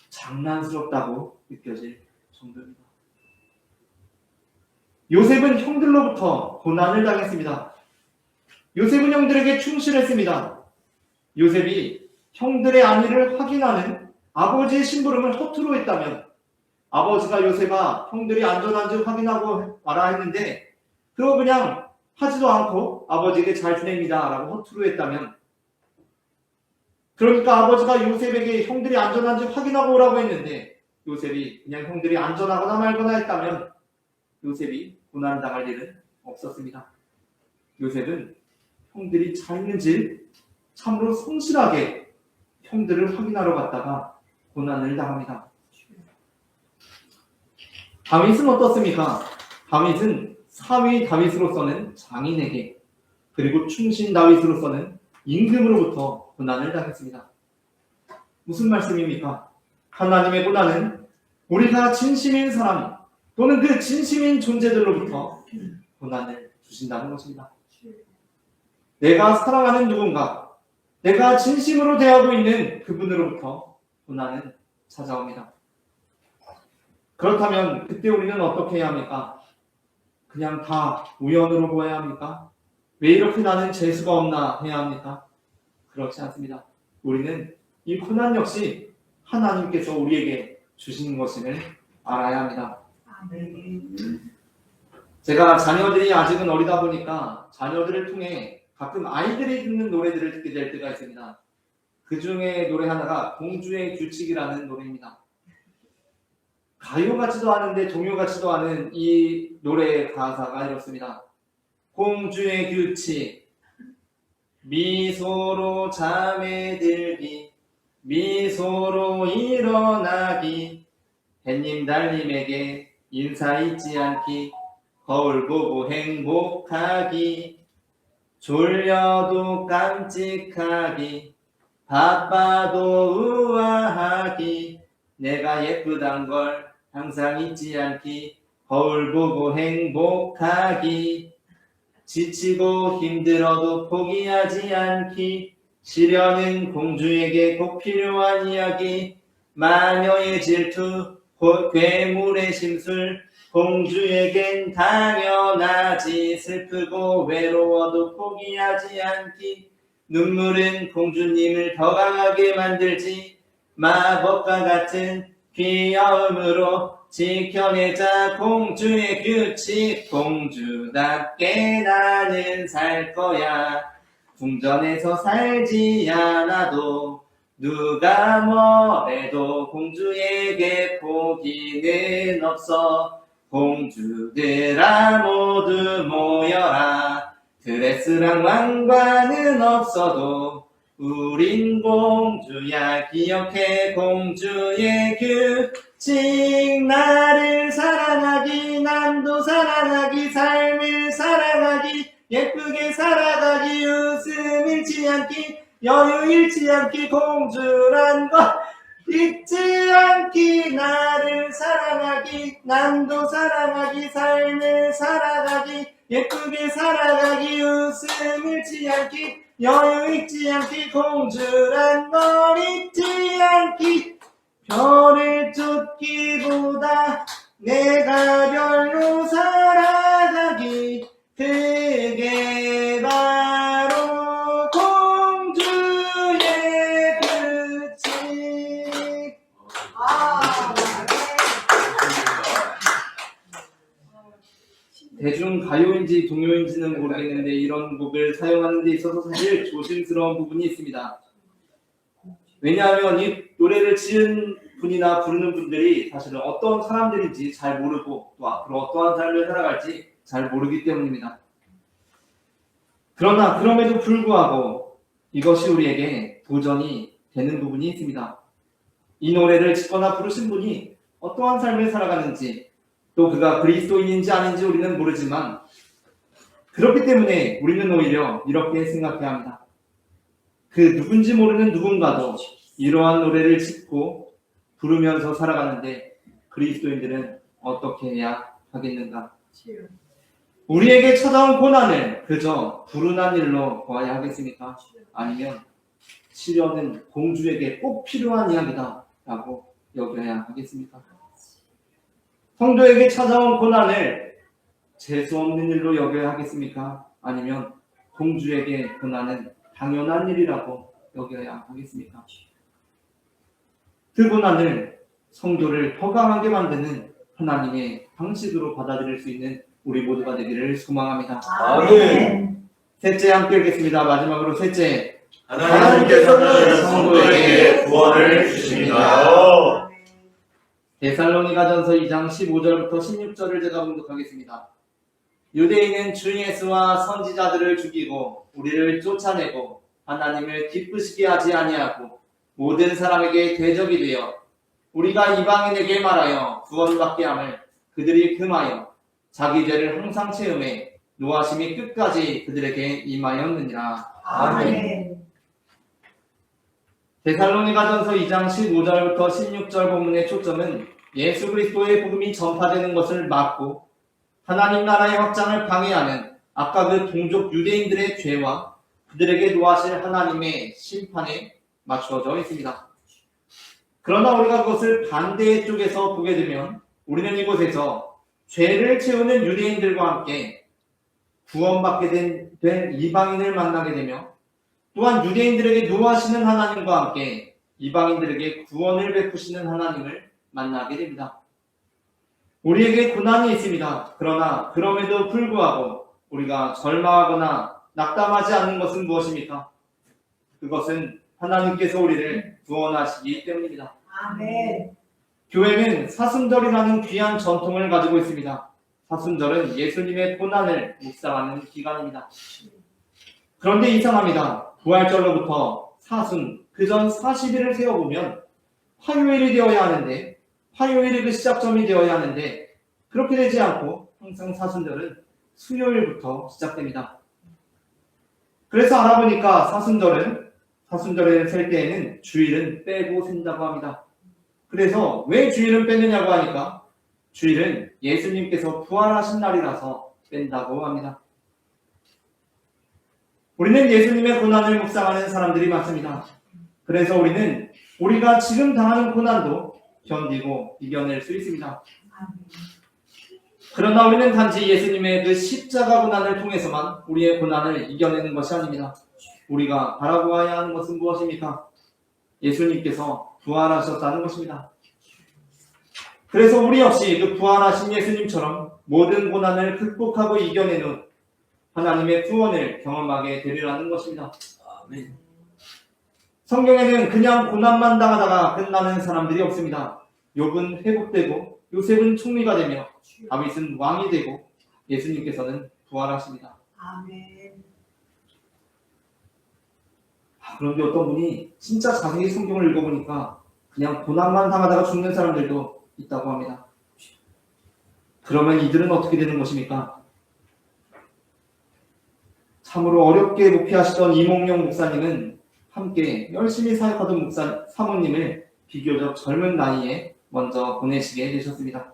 장난스럽다고 느껴질 정도입니다. 요셉은 형들로부터 고난을 당했습니다. 요셉은 형들에게 충실했습니다. 요셉이 형들의 안위를 확인하는 아버지의 심부름을 허투루 했다면 아버지가 요셉아 형들이 안전한지 확인하고 와라 했는데 그거 그냥 하지도 않고 아버지에게 잘 지냅니다 라고 허투루 했다면 그러니까 아버지가 요셉에게 형들이 안전한지 확인하고 오라고 했는데 요셉이 그냥 형들이 안전하거나 말거나 했다면 요셉이 고난당할 일은 없었습니다. 요셉은 형들이 잘 있는지 참으로 성실하게 형들을 확인하러 갔다가 고난을 당합니다. 다윗은 어떻습니까? 다윗은 사위 다윗으로서는 장인에게 그리고 충신 다윗으로서는 임금으로부터 고난을 당했습니다. 무슨 말씀입니까? 하나님의 고난은 우리가 진심인 사람 또는 그 진심인 존재들로부터 고난을 주신다는 것입니다. 내가 사랑하는 누군가, 내가 진심으로 대하고 있는 그분으로부터 고난은 찾아옵니다. 그렇다면 그때 우리는 어떻게 해야 합니까? 그냥 다 우연으로 보아야 합니까? 왜 이렇게 나는 재수가 없나 해야 합니까? 그렇지 않습니다. 우리는 이 고난 역시 하나님께서 우리에게 주신 것임을 알아야 합니다. 제가 자녀들이 아직은 어리다 보니까 자녀들을 통해 가끔 아이들이 듣는 노래들을 듣게 될 때가 있습니다. 그 중에 노래 하나가 공주의 규칙이라는 노래입니다. 가요 같지도 않은데 동요 같지도 않은 이 노래의 가사가 이렇습니다. 공주의 규칙, 미소로 잠에 들기, 미소로 일어나기, 햇님 달님에게 인사 잊지 않기, 거울 보고 행복하기, 졸려도 깜찍하기, 바빠도 우아하기 내가 예쁘단 걸 항상 잊지 않기 거울 보고 행복하기 지치고 힘들어도 포기하지 않기 시련은 공주에게 꼭 필요한 이야기 마녀의 질투 괴물의 심술 공주에겐 당연하지 슬프고 외로워도 포기하지 않기 눈물은 공주님을 더 강하게 만들지 마법과 같은 귀여움으로 지켜내자 공주의 규칙 공주답게 나는 살 거야 궁전에서 살지 않아도 누가 뭐래도 공주에게 포기는 없어 공주들아 모두 모여라 드레스랑 왕관은 없어도 우린 공주야 기억해 공주의 규칙 나를 사랑하기 남도 사랑하기 삶을 살아가기 예쁘게 살아가기 웃음 잃지 않기 여유 잃지 않기 공주란 것 잊지 않기 나를 사랑하기 남도 사랑하기 삶을 살아가기 예쁘게 살아가기 웃음 잃지 않기 여유 잊지 않기 공주란 걸 잊지 않기 별을 쫓기보다 내가 별로 살아가기 그게 바로 공주의 규칙 대중 가요인지 동요인지는 모르겠는데 이런 곡을 사용하는 데 있어서 사실 조심스러운 부분이 있습니다. 왜냐하면 이 노래를 지은 분이나 부르는 분들이 사실은 어떤 사람들인지 잘 모르고 또 앞으로 어떠한 삶을 살아갈지 잘 모르기 때문입니다. 그러나 그럼에도 불구하고 이것이 우리에게 도전이 되는 부분이 있습니다. 이 노래를 짓거나 부르신 분이 어떠한 삶을 살아가는지 또 그가 그리스도인인지 아닌지 우리는 모르지만 그렇기 때문에 우리는 오히려 이렇게 생각해야 합니다. 그 누군지 모르는 누군가도 이러한 노래를 짓고 부르면서 살아가는데 그리스도인들은 어떻게 해야 하겠는가? 우리에게 찾아온 고난을 그저 불운한 일로 보아야 하겠습니까? 아니면 시련은 공주에게 꼭 필요한 이야기다 라고 여겨야 하겠습니까? 성도에게 찾아온 고난을 재수없는 일로 여겨야 하겠습니까? 아니면 공주에게 고난은 당연한 일이라고 여겨야 하겠습니까? 그 고난을 성도를 더 강하게 만드는 하나님의 방식으로 받아들일 수 있는 우리 모두가 되기를 소망합니다. 아멘. 셋째 함께 읽겠습니다. 마지막으로 셋째 하나님께서는 성도에게 구원을 주십니다. 데살로니가전서 2장 15절부터 16절을 제가 봉독하겠습니다. 유대인은 주 예수와 선지자들을 죽이고 우리를 쫓아내고 하나님을 기쁘시게 하지 아니하고 모든 사람에게 대적이 되어 우리가 이방인에게 말하여 구원받게 함을 그들이 금하여 자기 죄를 항상 체험해 노하심이 끝까지 그들에게 임하였느니라. 아멘. 데살로니가전서 2장 15절부터 16절 본문의 초점은 예수 그리스도의 복음이 전파되는 것을 막고 하나님 나라의 확장을 방해하는 아까 그 동족 유대인들의 죄와 그들에게 노하실 하나님의 심판에 맞추어져 있습니다. 그러나 우리가 그것을 반대의 쪽에서 보게 되면 우리는 이곳에서 죄를 채우는 유대인들과 함께 구원받게 된 이방인을 만나게 되며 또한 유대인들에게 노하시는 하나님과 함께 이방인들에게 구원을 베푸시는 하나님을 만나게 됩니다. 우리에게 고난이 있습니다. 그러나 그럼에도 불구하고 우리가 절망하거나 낙담하지 않는 것은 무엇입니까? 그것은 하나님께서 우리를 구원하시기 때문입니다. 아멘. 교회는 사순절이라는 귀한 전통을 가지고 있습니다. 사순절은 예수님의 고난을 묵상하는 기간입니다. 그런데 이상합니다. 부활절로부터 사순, 그전 40일을 세어보면 화요일이 되어야 하는데 화요일이 그 시작점이 되어야 하는데 그렇게 되지 않고 항상 사순절은 수요일부터 시작됩니다. 그래서 알아보니까 사순절에 셀 때에는 주일은 빼고 센다고 합니다. 그래서 왜 주일은 빼느냐고 하니까 주일은 예수님께서 부활하신 날이라서 뺀다고 합니다. 우리는 예수님의 고난을 묵상하는 사람들이 많습니다. 그래서 우리는 우리가 지금 당하는 고난도 견디고 이겨낼 수 있습니다. 그러나 우리는 단지 예수님의 그 십자가 고난을 통해서만 우리의 고난을 이겨내는 것이 아닙니다. 우리가 바라보아야 하는 것은 무엇입니까? 예수님께서 부활하셨다는 것입니다. 그래서 우리 역시 그 부활하신 예수님처럼 모든 고난을 극복하고 이겨낸 후 하나님의 구원을 경험하게 되리라는 것입니다. 아멘. 성경에는 그냥 고난만 당하다가 끝나는 사람들이 없습니다. 욥은 회복되고 요셉은 총리가 되며 다윗은 왕이 되고 예수님께서는 부활하십니다. 아멘. 그런데 어떤 분이 진짜 자세히 성경을 읽어보니까 그냥 고난만 당하다가 죽는 사람들도 있다고 합니다. 그러면 이들은 어떻게 되는 것입니까? 참으로 어렵게 목회하시던 이몽룡 목사님은 함께 열심히 사역하던 사모님을 비교적 젊은 나이에 먼저 보내시게 되셨습니다.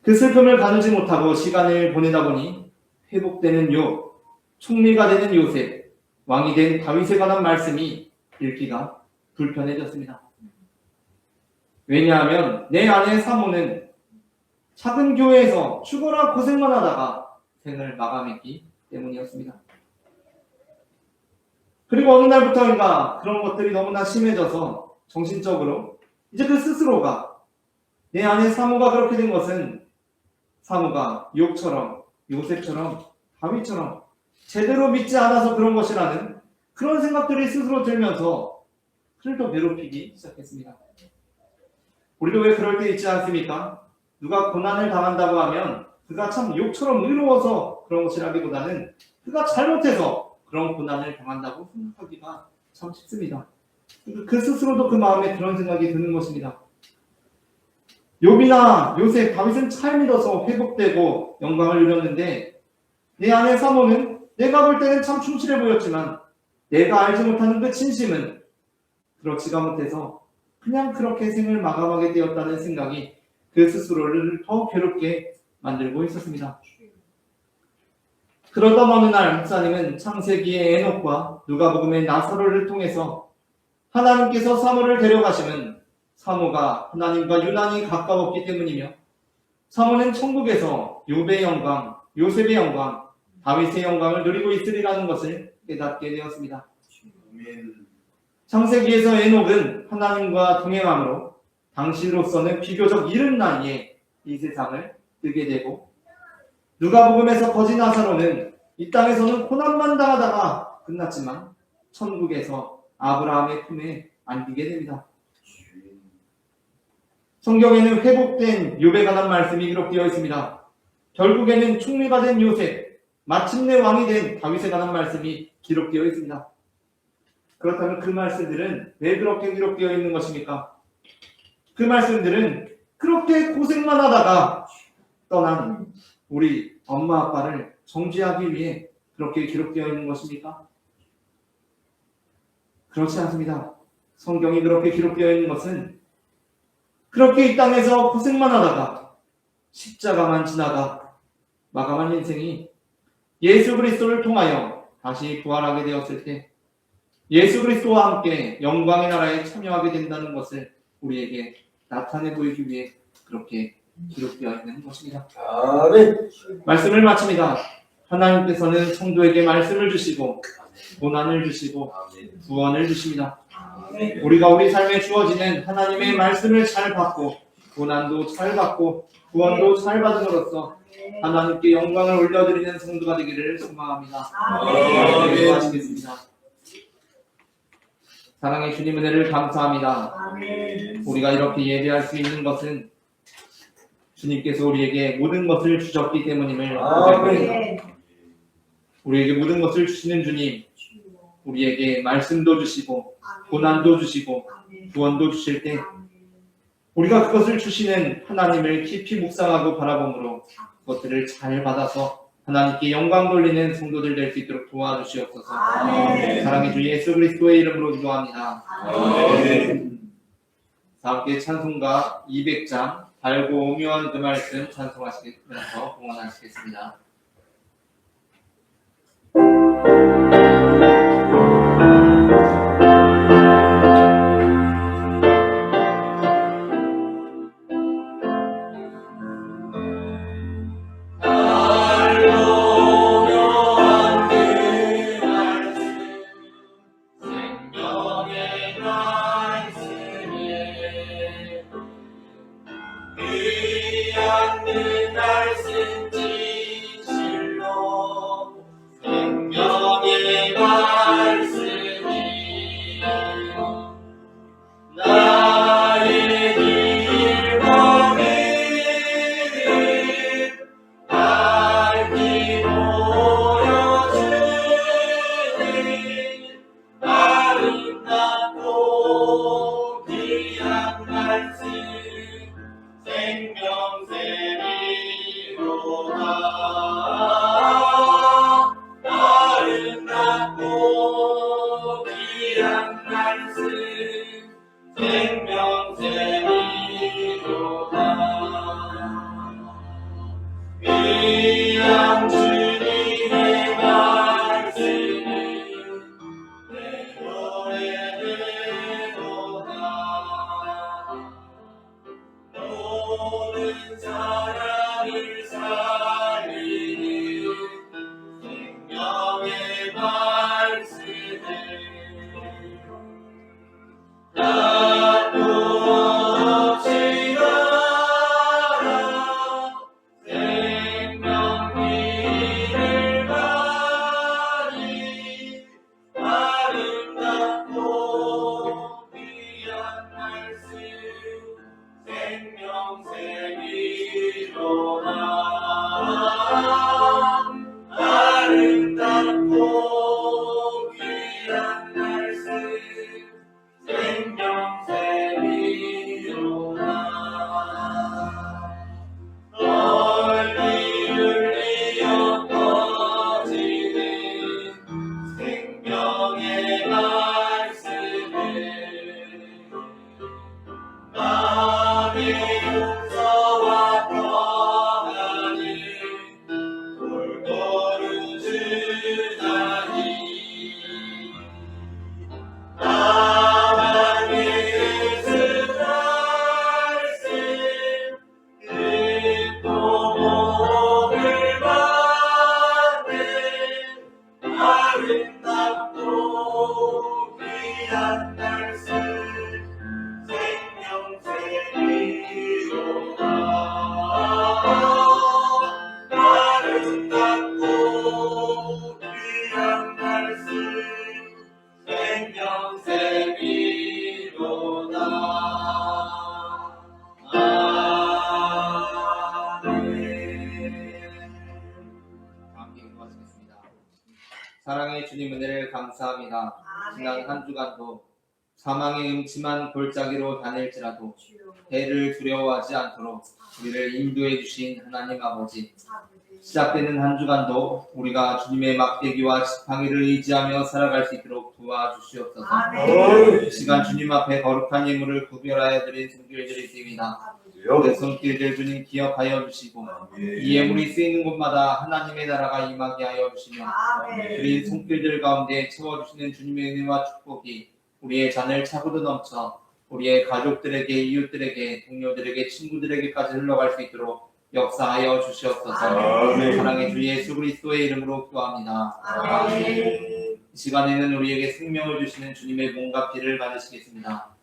그 슬픔을 가누지 못하고 시간을 보내다 보니 회복되는 욥, 총리가 되는 요셉, 왕이 된 다윗에 관한 말씀이 읽기가 불편해졌습니다. 왜냐하면 내 아내 사모는 작은 교회에서 죽어라 고생만 하다가 생을 마감했기 때문이었습니다. 그리고 어느 날부터인가 그런 것들이 너무나 심해져서 정신적으로 이제 그 스스로가 내 아내 사모가 그렇게 된 것은 사모가 욥처럼 요셉처럼 다윗처럼 제대로 믿지 않아서 그런 것이라는 그런 생각들이 스스로 들면서 그를 더 괴롭히기 시작했습니다. 우리도 왜 그럴 때 있지 않습니까? 누가 고난을 당한다고 하면 그가 참 욥처럼 의로워서 그런 것이라기보다는 그가 잘못해서 그런 고난을 당한다고 생각하기가 참 쉽습니다. 그 스스로도 그 마음에 그런 생각이 드는 것입니다. 욥이나 요셉, 다윗은 잘 믿어서 회복되고 영광을 누렸는데 내 아내 사모는 내가 볼 때는 참 충실해 보였지만 내가 알지 못하는 그 진심은 그렇지가 못해서 그냥 그렇게 생을 마감하게 되었다는 생각이 그 스스로를 더 괴롭게 만들고 있었습니다. 그러던 어느 날 목사님은 창세기의 에녹과 누가복음의 나사로를 통해서 하나님께서 사모를 데려가심은 사모가 하나님과 유난히 가까웠기 때문이며 사모는 천국에서 욥의 영광, 요셉의 영광, 다윗의 영광을 누리고 있으리라는 것을 깨닫게 되었습니다. 창세기에서 에녹은 하나님과 동행함으로 당시로서는 비교적 이른 나이에 이 세상을 뜨게 되고 누가복음에서 거지 나사로는 이 땅에서는 고난만 당하다가 끝났지만 천국에서 아브라함의 품에 안기게 됩니다. 성경에는 회복된 욥에 관한 말씀이 기록되어 있습니다. 결국에는 총리가 된 요셉, 마침내 왕이 된 다윗에 관한 말씀이 기록되어 있습니다. 그렇다면 그 말씀들은 왜 그렇게 기록되어 있는 것입니까? 그 말씀들은 그렇게 고생만 하다가 떠난 우리 엄마 아빠를 정죄하기 위해 그렇게 기록되어 있는 것입니까? 그렇지 않습니다. 성경이 그렇게 기록되어 있는 것은 그렇게 이 땅에서 고생만 하다가 십자가만 지나가 마감한 인생이 예수 그리스도를 통하여 다시 부활하게 되었을 때 예수 그리스도와 함께 영광의 나라에 참여하게 된다는 것을 우리에게 나타내 보이기 위해 그렇게 기록되어 있는 것입니다. 아멘. 말씀을 마칩니다. 하나님께서는 성도에게 말씀을 주시고 고난을 주시고 구원을 주십니다. 우리가 우리 삶에 주어지는 하나님의 말씀을 잘 받고 고난도 잘 받고 구원도 잘 받음으로써 하나님께 영광을 올려드리는 성도가 되기를 소망합니다. 기도하시겠습니다. 사랑의 주님 은혜를 감사합니다. 우리가 이렇게 예배할 수 있는 것은 주님께서 우리에게 모든 것을 주셨기 때문임을 고백합니다. 우리에게 모든 것을 주시는 주님, 우리에게 말씀도 주시고 고난도 주시고 구원도 주실 때 우리가 그것을 주시는 하나님을 깊이 묵상하고 바라봄으로 그것들을 잘 받아서 하나님께 영광 돌리는 성도들 될 수 있도록 도와주시옵소서. 아멘. 사랑의 주 예수 그리스도의 이름으로 기도합니다. 아멘. 다 함께 찬송가 200장 달고 오묘한 그 말씀 찬송하시면서 봉헌하시겠습니다. 사랑의 주님 은혜를 감사합니다. 지난 한 주간도 사망의 음침한 골짜기로 다닐지라도 해를 두려워하지 않도록 우리를 인도해 주신 하나님 아버지, 시작되는 한 주간도 우리가 주님의 막대기와 지팡이를 의지하며 살아갈 수 있도록 도와주시옵소서. 이 시간 주님 앞에 거룩한 예물을 구별하여 드린 손길들이 있습니다. 그 손길들 주님 기억하여 주시고 이 예물이 쓰이는 곳마다 하나님의 나라가 임하게 하여 주시며 드린 손길들 가운데 채워주시는 주님의 은혜와 축복이 우리의 잔을 차고도 넘쳐 우리의 가족들에게, 이웃들에게, 동료들에게, 친구들에게까지 흘러갈 수 있도록 역사하여 주시옵소서. 사랑의 주 예수 그리스도의 이름으로 기도합니다. 이 시간에는 우리에게 생명을 주시는 주님의 몸과 피를 받으시겠습니다.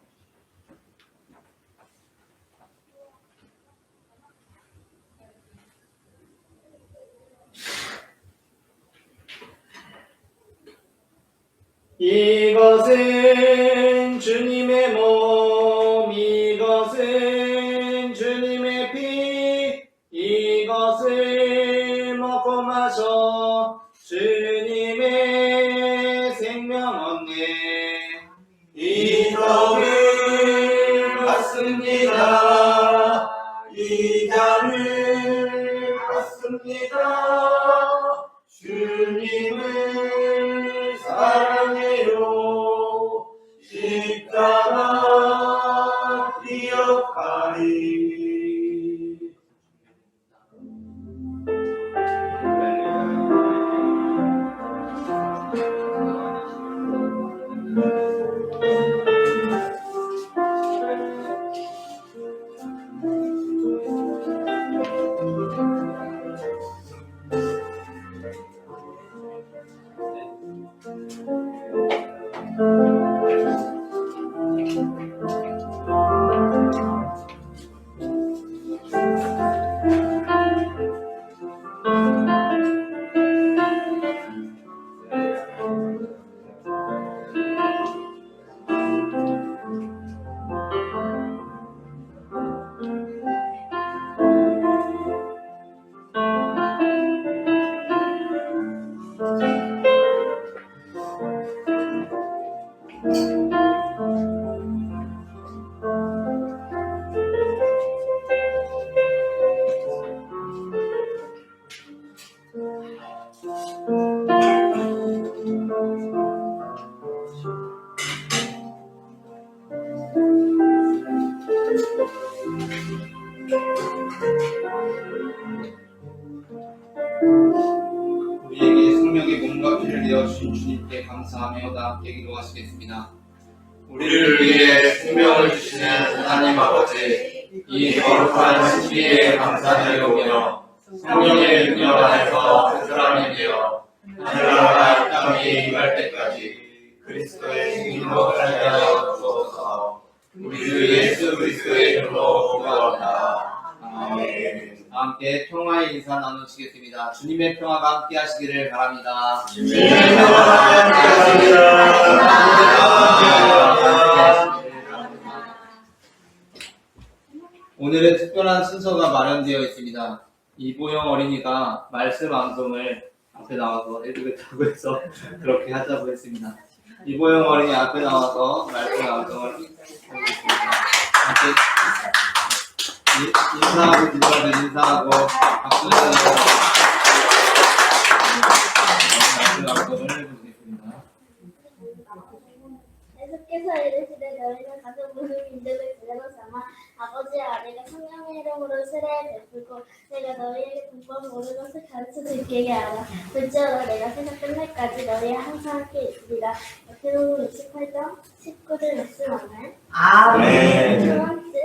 이것은 주님의 몸, 이것은 주님의 피, 이것을 먹고 마셔 주님의 생명 얻네. 이 떡을 받습니다. 이 잔을 받습니다. 영원토록 기억하리. 우리에게 생명의 몸과 피를 내어 주신 주님께 감사하며 다 함께 기도하시겠습니다. 우리를 위해 생명을 주시는 하나님 아버지, 이 거룩한 시기에 감사드리오며 성령의 능력 안에서 그 사람이 되어 하늘나라 땅에 임할 때까지 그리스도의 증인으로 살게 하여 주옵소서. 우리 주 예수 그리스도의 이름으로 기도합니다. 아멘. 함께 평화의 인사 나누시겠습니다. 주님의 평화가 함께 하시기를 바랍니다. 주님의 평화가 함께 하시기를 오늘은 특별한 순서가 마련되어 있습니다. 이보영 어린이가 말씀 방송을 앞에 나와서 해주겠다고 해서 그렇게 하자고 했습니다. 이보영 어린이 앞에 나와서 말씀 방송을 해주겠습니다. 인사하고 기도하는 인사하고 박수 쳐서 말씀 방송을 해주겠습니다. 예수께서 이르시되 너희는 가서 모든 민족을 제자로 삼아 아버지와 아들과 성령의 이름으로 세례를 베풀고 내가 너희에게 분법 모든 것을 가르쳐 줄게 하라. 둘째로 내가 세상 끝날까지 너희와 항상 함께 있으리라. 마태복음 28장 19절 말씀하면 아멘. 두 번째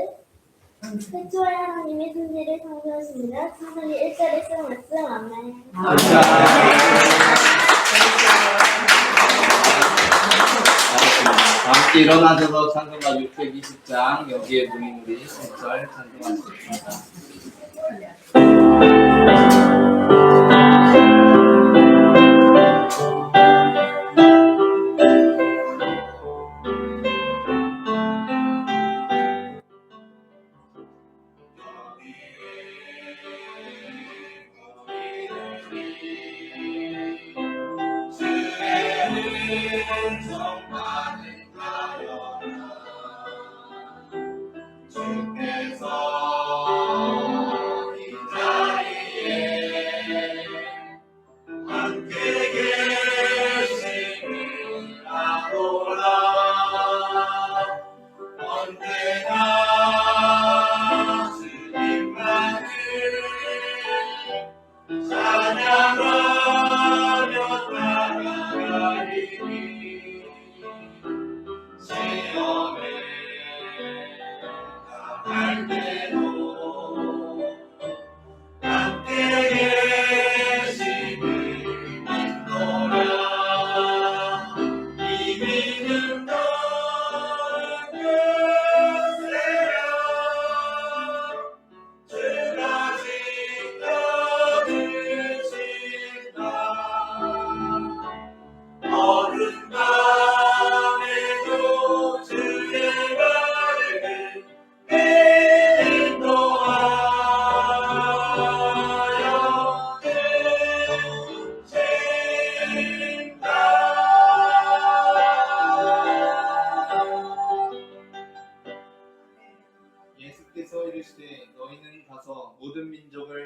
태초에 하나님이 천지를 창조하십니다. 창세기 1절에 쓴 말씀 아멘. 함께 일어나셔서 찬송가 620장 여기에 모인 우리 1절 찬송하시겠습니다.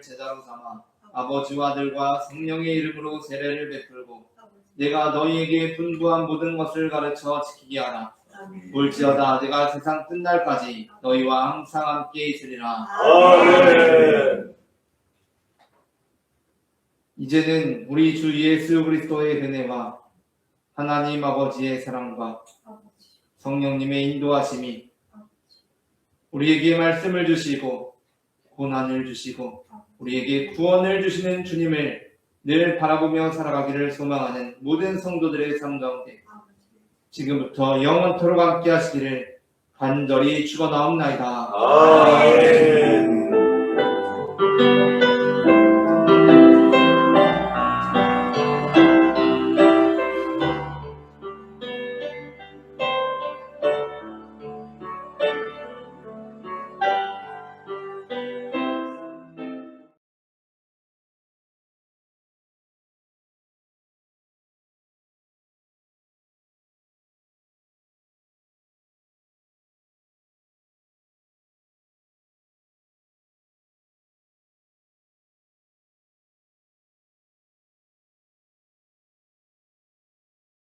제자로 삼아 아버지와 아들과 성령의 이름으로 세례를 베풀고 내가 너희에게 분부한 모든 것을 가르쳐 지키게 하라. 볼지어다 내가 세상 끝날까지 너희와 항상 함께 있으리라. 아멘. 이제는 우리 주 예수 그리스도의 은혜와 하나님 아버지의 사랑과 성령님의 인도하심이 우리에게 말씀을 주시고 고난을 주시고 우리에게 구원을 주시는 주님을 늘 바라보며 살아가기를 소망하는 모든 성도들의 삶 가운데 지금부터 영원토록 함께 하시기를 간절히 축원하옵나이다. 아멘.